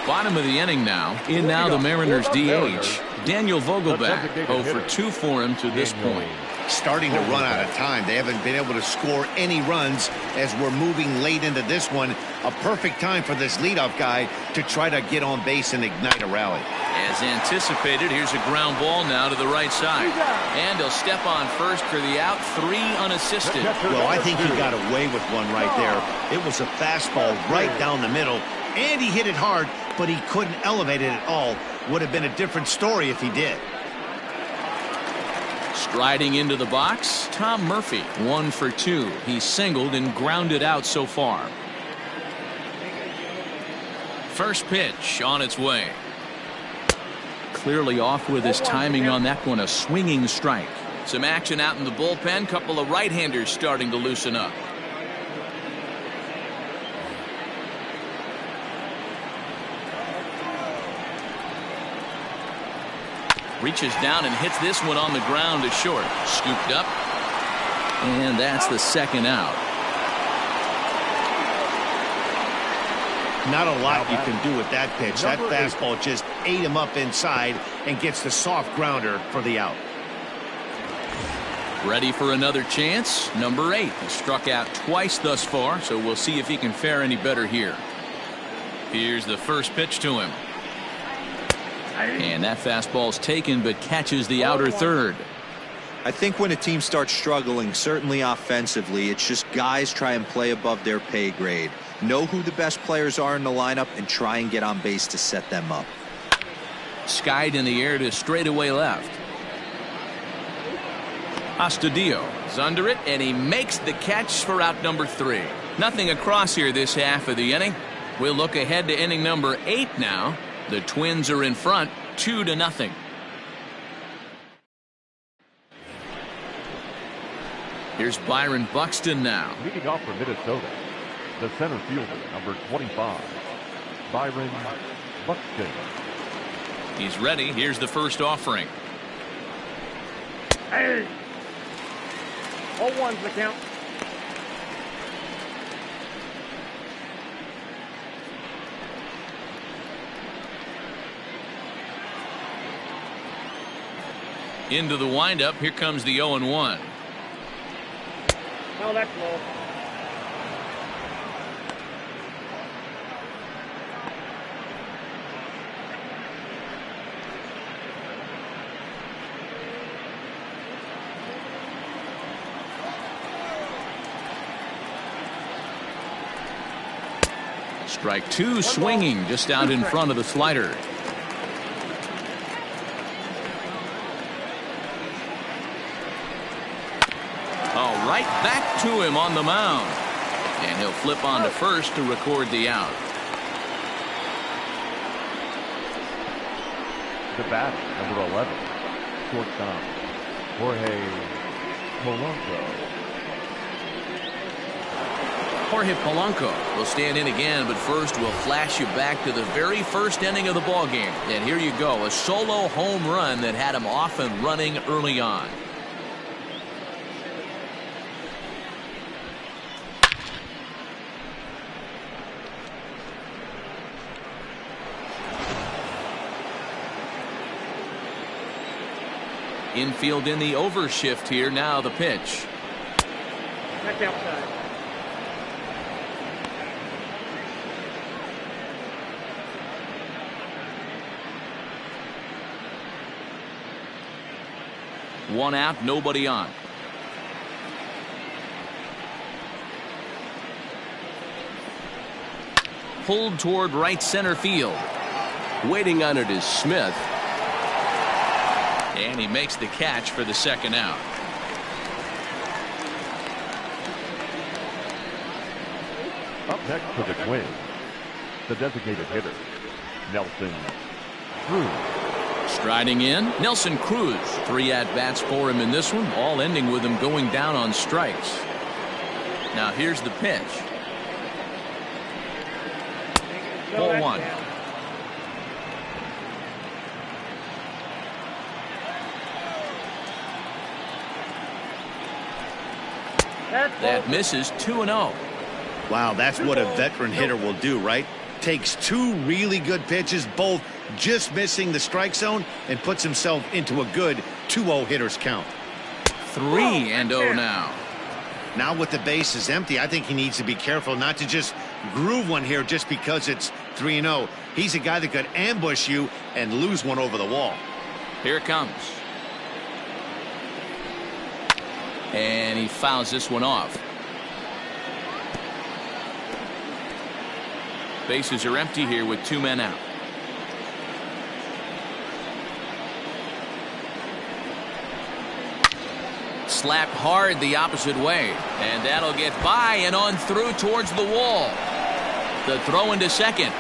Bottom of the inning now. In now the Mariners DH. Daniel Vogelback. 0 for 2 for him to this point. Starting to run out of time. They haven't been able to score any runs as we're moving late into this one. A perfect time for this leadoff guy to try to get on base and ignite a rally. As anticipated, here's a ground ball now to the right side. And he'll step on first for the out. 3 unassisted. Well, I think he got away with one right there. It was a fastball right down the middle. And he hit it hard, but he couldn't elevate it at all. Would have been a different story if he did. Striding into the box, Tom Murphy. 1 for 2. He's singled and grounded out so far. First pitch on its way. Clearly off with his timing on that one. A swinging strike. Some action out in the bullpen. Couple of right-handers starting to loosen up. Reaches down and hits this one on the ground to short. Scooped up. And that's the second out. Not a lot you can do with that pitch. That fastball just ate him up inside and gets the soft grounder for the out. Ready for another chance. Number 8. He struck out twice thus far, so we'll see if he can fare any better here. Here's the first pitch to him. And that fastball's taken but catches the outer third. I think when a team starts struggling, certainly offensively, it's just guys try and play above their pay grade. Know who the best players are in the lineup and try and get on base to set them up. Skied in the air to straightaway left. Astudillo is under it, and he makes the catch for out number 3. Nothing across here this half of the inning. We'll look ahead to inning number 8 now. The Twins are in front, 2-0. Here's Byron Buxton now. Leading off for Minnesota, the center fielder, number 25, Byron Buxton. He's ready. Here's the first offering. Hey! 0-1's the count. Into the windup. Here comes the 0-1. Oh, that's low. Strike 2 swinging just out in front of the slider. Right back to him on the mound. And he'll flip on to first to record the out. The bat, number 11, shortstop, Jorge Polanco. Jorge Polanco will stand in again, but first we'll flash you back to the very first inning of the ball game. And here you go, a solo home run that had him off and running early on. Infield in the overshift here. Now the pitch. That's outside. One out, nobody on. Pulled toward right center field. Waiting on it is Smith. And he makes the catch for the second out. Up next for the Twins, the designated hitter, Nelson Cruz. Striding in, Nelson Cruz. 3 at-bats for him in this one, all ending with him going down on strikes. Now here's the pitch. Ball 1. That misses. 2-0. Wow, that's what a veteran hitter will do, right? takes two really good pitches, both just missing the strike zone, and puts himself into a good 2-0 hitter's count. 3-0 now. Now with the bases empty, I think he needs to be careful not to just groove one here just because it's 3-0. He's a guy that could ambush you and lose one over the wall. Here it comes. And he fouls this one off. Bases are empty here with 2 men out. Slapped hard the opposite way, and that'll get by and on through towards the wall. The throw into second,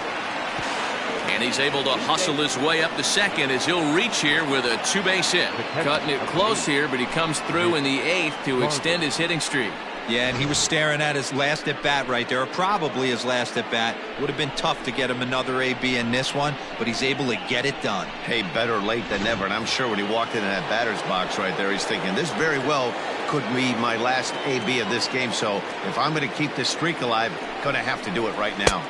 and he's able to hustle his way up to second as he'll reach here with a 2-base hit. Cutting it close here, but he comes through in the 8th to extend his hitting streak. Yeah, and he was staring at his last at bat right there, or probably his last at bat. Would have been tough to get him another AB in this one, but he's able to get it done. Hey, better late than never, and I'm sure when he walked into that batter's box right there, he's thinking this very well could be my last AB of this game, so if I'm going to keep this streak alive, going to have to do it right now.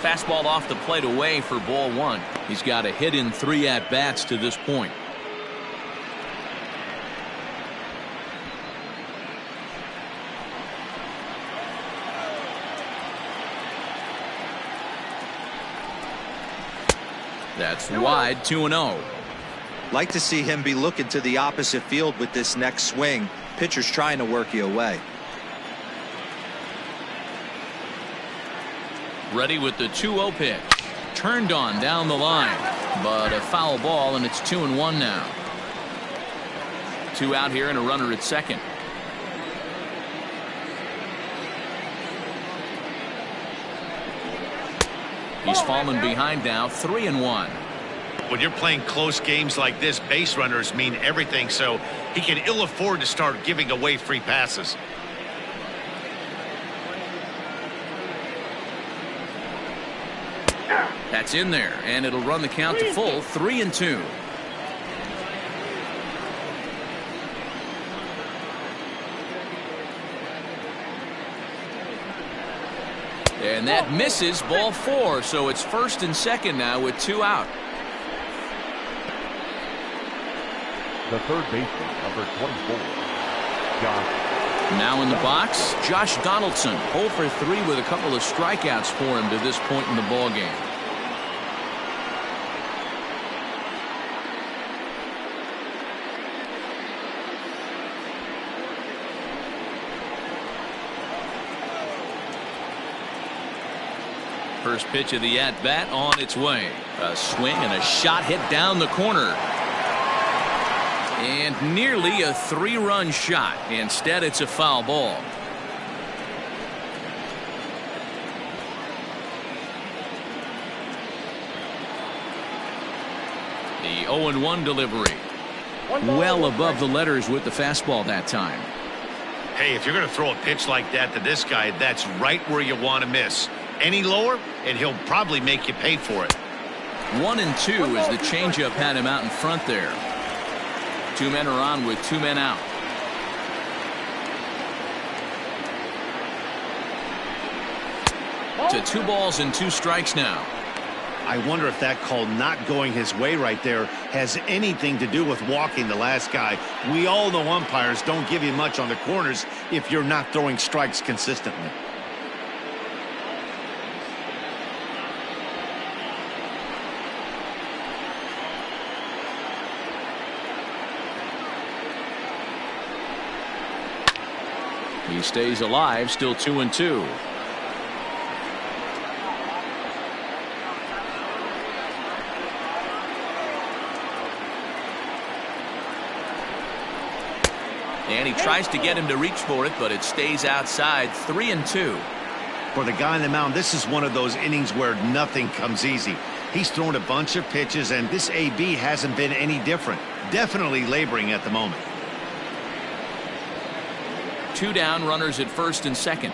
Fastball off the plate away for ball 1. He's got a hit in 3 at-bats to this point. That's wide, 2-0. Like to see him be looking to the opposite field with this next swing. Pitcher's trying to work you away. Ready with the 2-0 pitch. Turned on down the line, but a foul ball, and it's 2-1 now. 2 out here and a runner at second. He's fallen behind now, 3-1. When you're playing close games like this, base runners mean everything, so he can ill afford to start giving away free passes. That's in there, and it'll run the count to full, 3-2. And that misses, ball 4, so it's first and second now with 2 out. The third baseman, number 24, Josh. Now in the box, Josh Donaldson, 0 for 3 with a couple of strikeouts for him to this point in the ball game. First pitch of the at-bat on its way. A swing and a shot hit down the corner. And nearly a 3-run shot. Instead, it's a foul ball. The 0-1 delivery. Well above the letters with the fastball that time. Hey, if you're going to throw a pitch like that to this guy, that's right where you want to miss. Any lower, and he'll probably make you pay for it. 1-2 as the changeup had him out in front there. 2 men are on with 2 men out. To 2 balls and 2 strikes now. I wonder if that call not going his way right there has anything to do with walking the last guy. We all know umpires don't give you much on the corners if you're not throwing strikes consistently. He stays alive, still 2-2. And he tries to get him to reach for it, but it stays outside, 3-2. For the guy on the mound, this is one of those innings where nothing comes easy. He's thrown a bunch of pitches, and this AB hasn't been any different. Definitely laboring at the moment. 2 down, runners at first and second.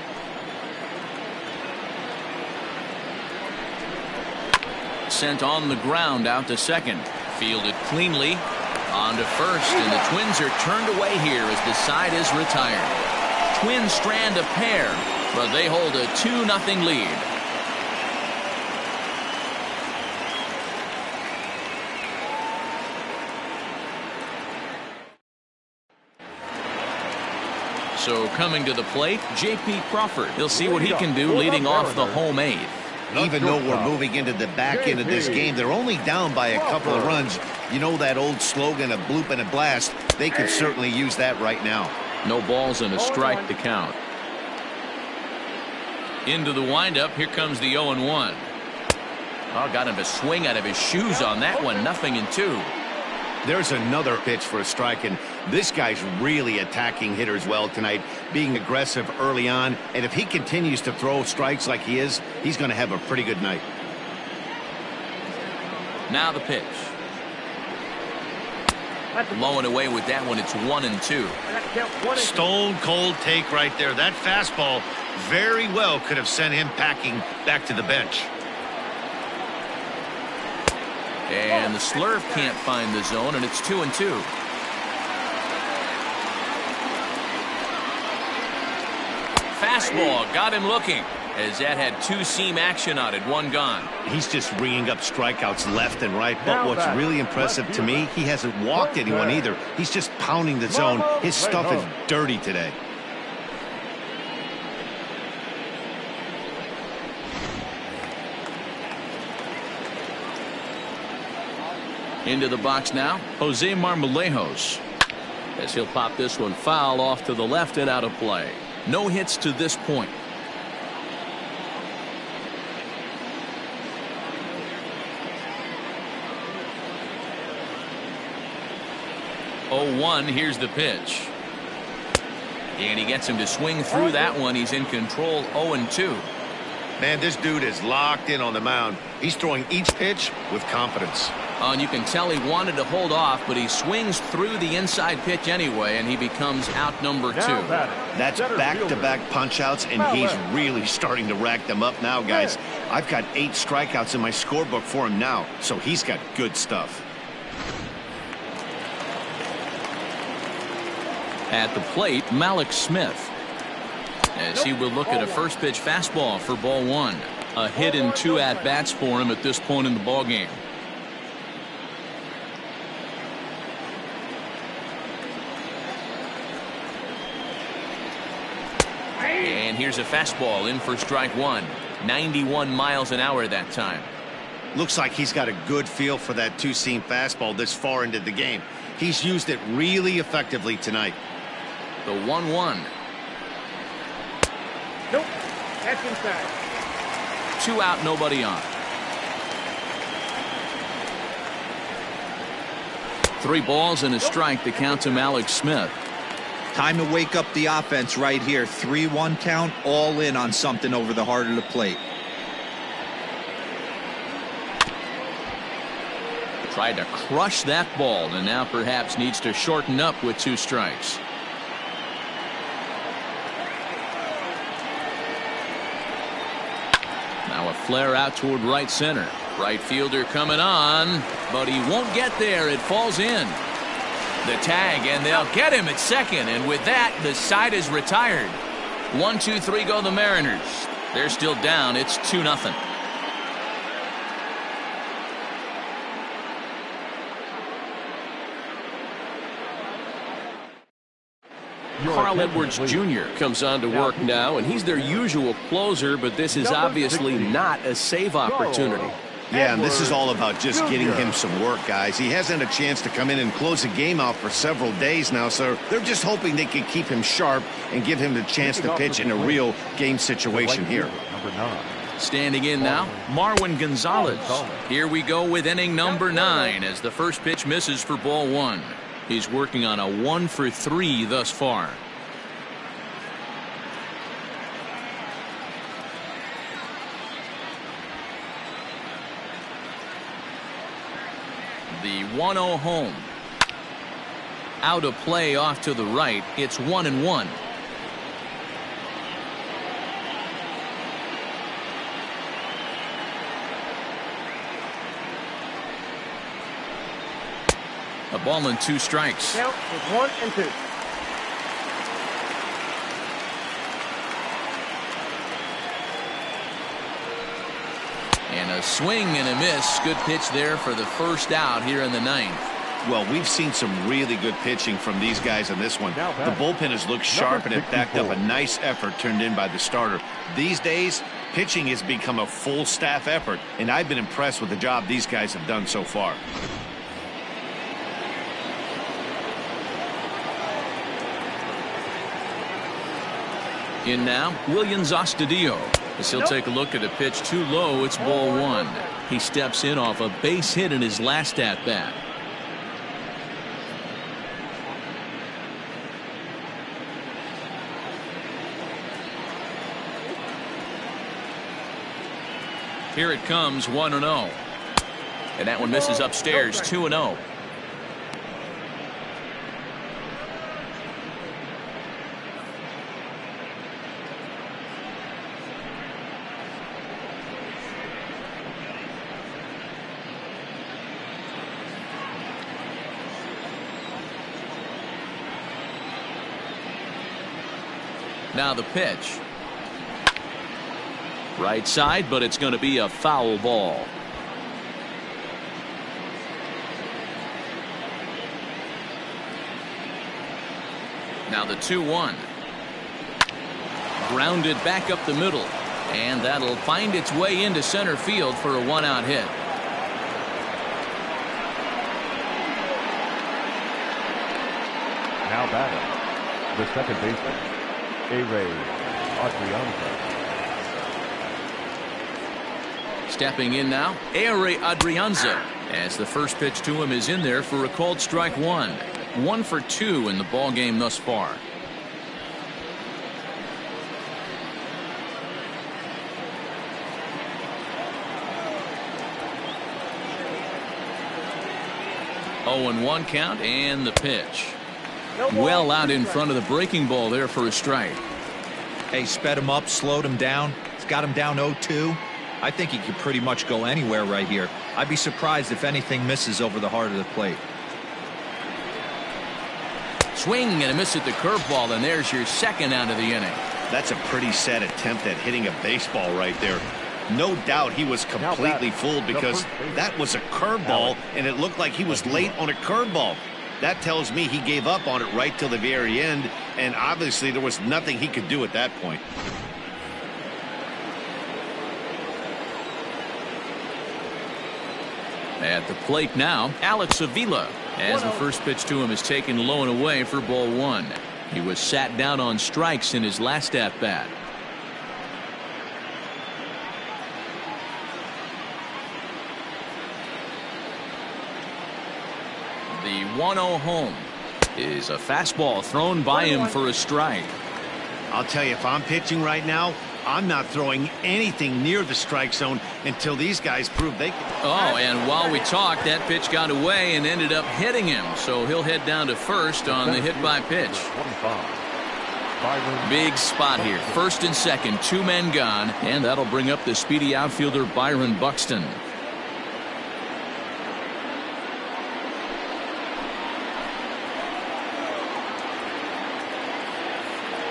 Sent on the ground out to second. Fielded cleanly. On to first, and the Twins are turned away here as the side is retired. Twins strand a pair, but they hold a 2-0 lead. So coming to the plate, J.P. Crawford. He'll see what he can do leading off the home eighth. Even though we're moving into the back end of this game, they're only down by a couple of runs. You know that old slogan, a bloop and a blast? They could certainly use that right now. No balls and a strike to count. Into the windup, here comes the 0-1. Oh, got him to swing out of his shoes on that one. 0-2. There's another pitch for a strike, and this guy's really attacking hitters well tonight, being aggressive early on, and if he continues to throw strikes like he is, he's going to have a pretty good night. Now the pitch. Blowing away with that one. It's 1-2. Stone cold take right there. That fastball very well could have sent him packing back to the bench. And the slurve can't find the zone, and it's 2-2. Fastball got him looking, as that had two-seam action on it. One gone. He's just ringing up strikeouts left and right, but what's really impressive to me, he hasn't walked anyone either. He's just pounding the zone. His stuff is dirty today. Into the box now, Jose Marmolejos, as he'll pop this one foul off to the left and out of play. No hits to this point. Oh, 1, here's the pitch. And he gets him to swing through that one. He's in control. 0-2. Man, this dude is locked in on the mound. He's throwing each pitch with confidence. And you can tell he wanted to hold off, but he swings through the inside pitch anyway, and he becomes out number 2. That's back-to-back punch-outs, and he's really starting to rack them up now, guys. I've got 8 strikeouts in my scorebook for him now, so he's got good stuff. At the plate, Malik Smith, as he will look at a first pitch fastball for ball 1. A hit in 2 at-bats for him at this point in the ballgame. And here's a fastball in for strike 1. 91 miles an hour that time. Looks like he's got a good feel for that two-seam fastball this far into the game. He's used it really effectively tonight. The 1-1. Nope. That's inside. 2 out, nobody on. 3 balls and a strike to count to Malik Smith. Time to wake up the offense right here. 3-1 count, all in on something over the heart of the plate. Tried to crush that ball, and now perhaps needs to shorten up with 2 strikes. Now a flare out toward right center. Right fielder coming on, but he won't get there. It falls in. The tag, and they'll get him at second, and with that, the side is retired. 1-2-3 go the Mariners. They're still down. It's 2-0. Carl Edwards Jr. comes on to work now, and he's their usual closer, but this is obviously not a save opportunity. Yeah, and this is all about just getting him some work, guys. He hasn't had a chance to come in and close the game out for several days now, so they're just hoping they can keep him sharp and give him the chance to pitch in a real game situation here. Number 9. Standing in now, Marwin Gonzalez. Here we go with inning number 9 as the first pitch misses for ball 1. He's working on a 1-for-3 thus far. The 1-0 home. Out of play off to the right. It's 1-1. A ball and 2 strikes. Count is 1-2. And a swing and a miss. Good pitch there for the first out here in the 9th. Well, we've seen some really good pitching from these guys in this one. The bullpen has looked sharp, and it backed up a nice effort turned in by the starter. These days, pitching has become a full staff effort, and I've been impressed with the job these guys have done so far. In now, Williams Astudillo. As he'll take a look at a pitch too low, it's ball one. He steps in off a base hit in his last at bat. Here it comes, 1-0. And that one misses upstairs, 2-0. Now the pitch. Right side, but it's going to be a foul ball. Now the 2-1. Grounded back up the middle. And that'll find its way into center field for a one-out hit. Now batting, the second baseman, Adrianza. Stepping in now, Adrianza, as the first pitch to him is in there for a called strike one. 1 for 2 in the ball game thus far. Oh, and 1 count, and the pitch. Well out in front of the breaking ball there for a strike. Hey, sped him up, slowed him down. It's got him down 0-2. I think he could pretty much go anywhere right here. I'd be surprised if anything misses over the heart of the plate. Swing and a miss at the curveball, and there's your second out of the inning. That's a pretty sad attempt at hitting a baseball right there. No doubt he was completely fooled because that was a curveball, and it looked like he was late on a curveball. That tells me he gave up on it right till the very end, and obviously there was nothing he could do at that point. At the plate now, Alex Avila, as the first pitch to him is taken low and away for ball one. He was sat down on strikes in his last at bat. The 1-0 home is a fastball thrown by him for a strike. I'll tell you, if I'm pitching right now, I'm not throwing anything near the strike zone until these guys prove they can. Oh, and while we talked, that pitch got away and ended up hitting him. So he'll head down to first on the hit by pitch. Big spot here. First and second, 2 men gone, and that'll bring up the speedy outfielder Byron Buxton.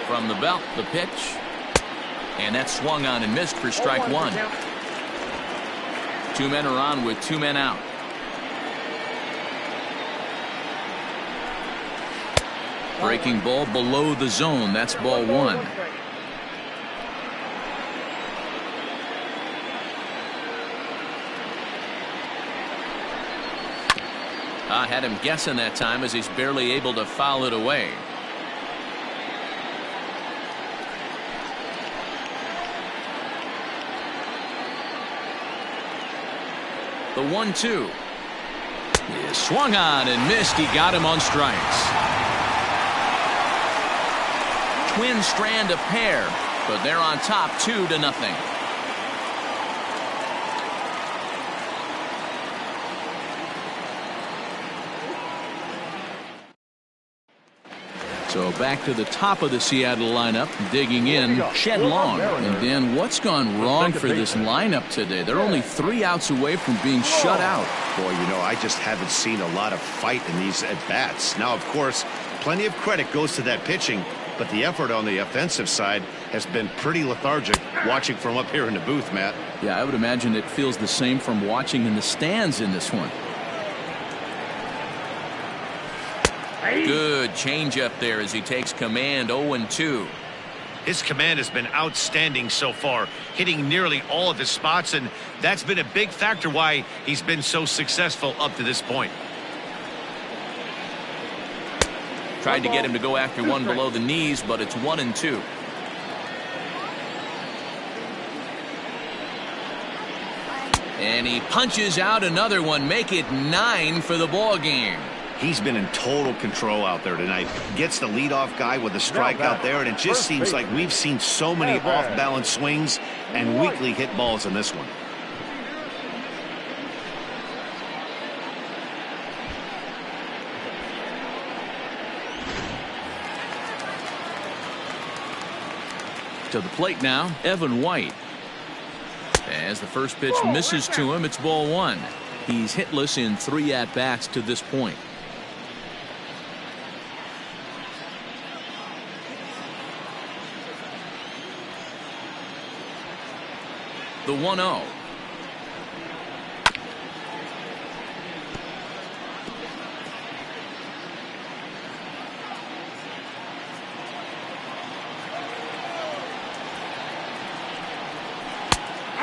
From the belt, the pitch. And that swung on and missed for strike one. 2 men are on with 2 men out. Breaking ball below the zone. That's ball one. I had him guessing that time as he's barely able to foul it away. The 1-2 is swung on and missed. He got him on strikes. Twin strand a pair, but they're on top 2-0. So back to the top of the Seattle lineup, digging in, Shed Long. And Dan, what's gone wrong for this lineup today? They're only 3 outs away from being shut out. Boy, you know, I just haven't seen a lot of fight in these at-bats. Now, of course, plenty of credit goes to that pitching, but the effort on the offensive side has been pretty lethargic watching from up here in the booth, Matt. Yeah, I would imagine it feels the same from watching in the stands in this one. Good changeup there as he takes command. 0-2. His command has been outstanding so far, hitting nearly all of his spots, and that's been a big factor why he's been so successful up to this point. Tried to get him to go after one below the knees, but it's 1-2. And he punches out another one, make it 9 for the ball game. He's been in total control out there tonight. Gets the leadoff guy with a strikeout there, and it just seems like we've seen so many off-balance swings and weakly hit balls in this one. To the plate now, Evan White. As the first pitch misses to him, it's ball 1. He's hitless in 3 at-bats to this point. The 1-0.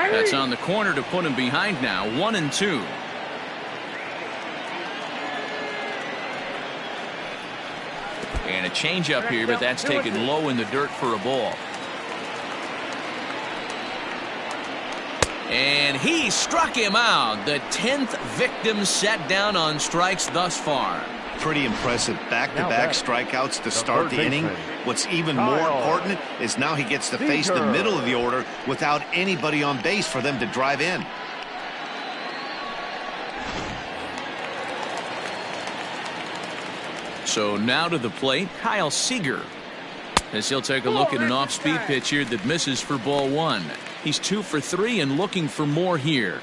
That's on the corner to put him behind now. 1-2. And a changeup here, but that's taken low in the dirt for a ball. And he struck him out. The 10th victim set down on strikes thus far. Pretty impressive back-to-back strikeouts to start the inning. What's even more important is now he gets to face the middle of the order without anybody on base for them to drive in. So now to the plate, Kyle Seager. As he'll take a look at an off-speed pitch here that misses for ball 1. He's 2 for 3 and looking for more here.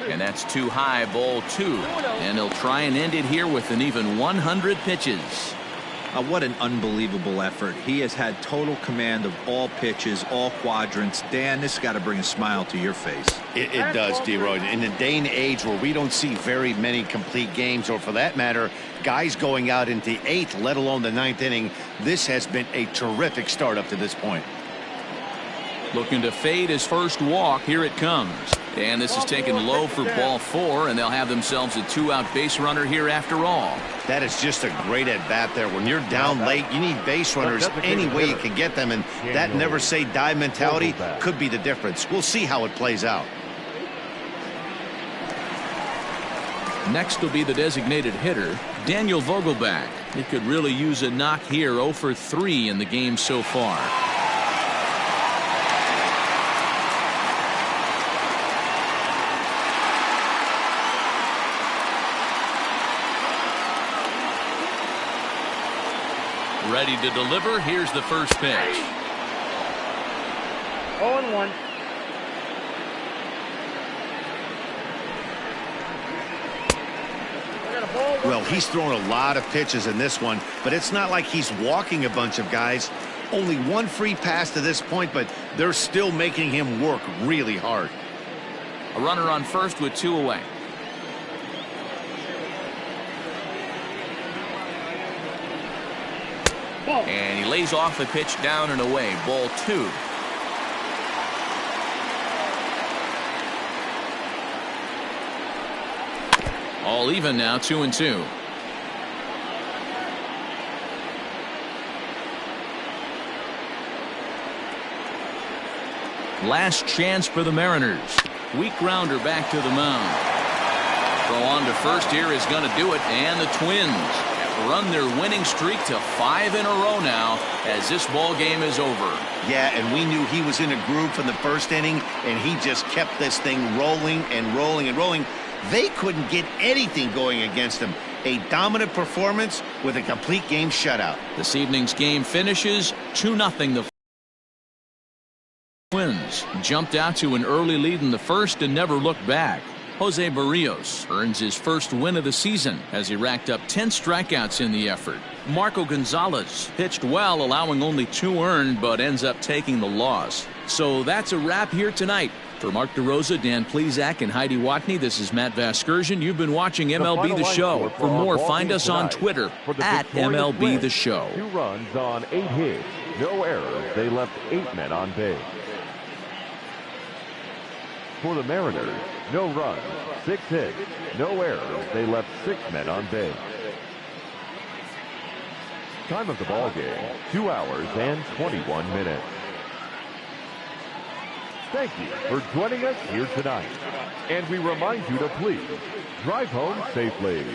And that's too high, ball 2. And he'll try and end it here with an even 100 pitches. What an unbelievable effort. He has had total command of all pitches, all quadrants. Dan, this has got to bring a smile to your face. It does, D-Roy. In a day and age where we don't see very many complete games, or for that matter, guys going out into 8th, let alone the 9th inning, this has been a terrific start up to this point. Looking to fade his first walk. Here it comes. And this is taken low for ball 4, and they'll have themselves a 2-out base runner here after all. That is just a great at-bat there. When you're down late, you need base runners any way you can get them, and that never-say-die mentality could be the difference. We'll see how it plays out. Next will be the designated hitter, Daniel Vogelback. He could really use a knock here. 0 for 3 in the game so far. Ready to deliver. Here's the first pitch. 0-1. Well, he's thrown a lot of pitches in this one, but it's not like he's walking a bunch of guys. Only one free pass to this point, but they're still making him work really hard. A runner on first with 2 away. And he lays off the pitch down and away. Ball 2. All even now, 2-2. Last chance for the Mariners. Weak grounder back to the mound. Throw on to first here is going to do it, and the Twins run their winning streak to 5 in a row now as this ball game is over. Yeah, and we knew he was in a groove from the first inning, and he just kept this thing rolling and rolling and rolling. They couldn't get anything going against him. A dominant performance with a complete game shutout. This evening's game finishes 2-0. The Twins jumped out to an early lead in the first and never looked back. Jose Barrios earns his first win of the season as he racked up 10 strikeouts in the effort. Marco Gonzalez pitched well, allowing only 2 earned, but ends up taking the loss. So that's a wrap here tonight. For Mark DeRosa, Dan Plesac, and Heidi Watney, this is Matt Vasgersian. You've been watching MLB The Show. For more, find us on Twitter at MLB The Show. 2 runs on 8 hits, no errors. They left 8 men on base. For the Mariners, no runs, 6 hits, no errors. They left 6 men on base. Time of the ball game, 2 hours and 21 minutes. Thank you for joining us here tonight. And we remind you to please drive home safely.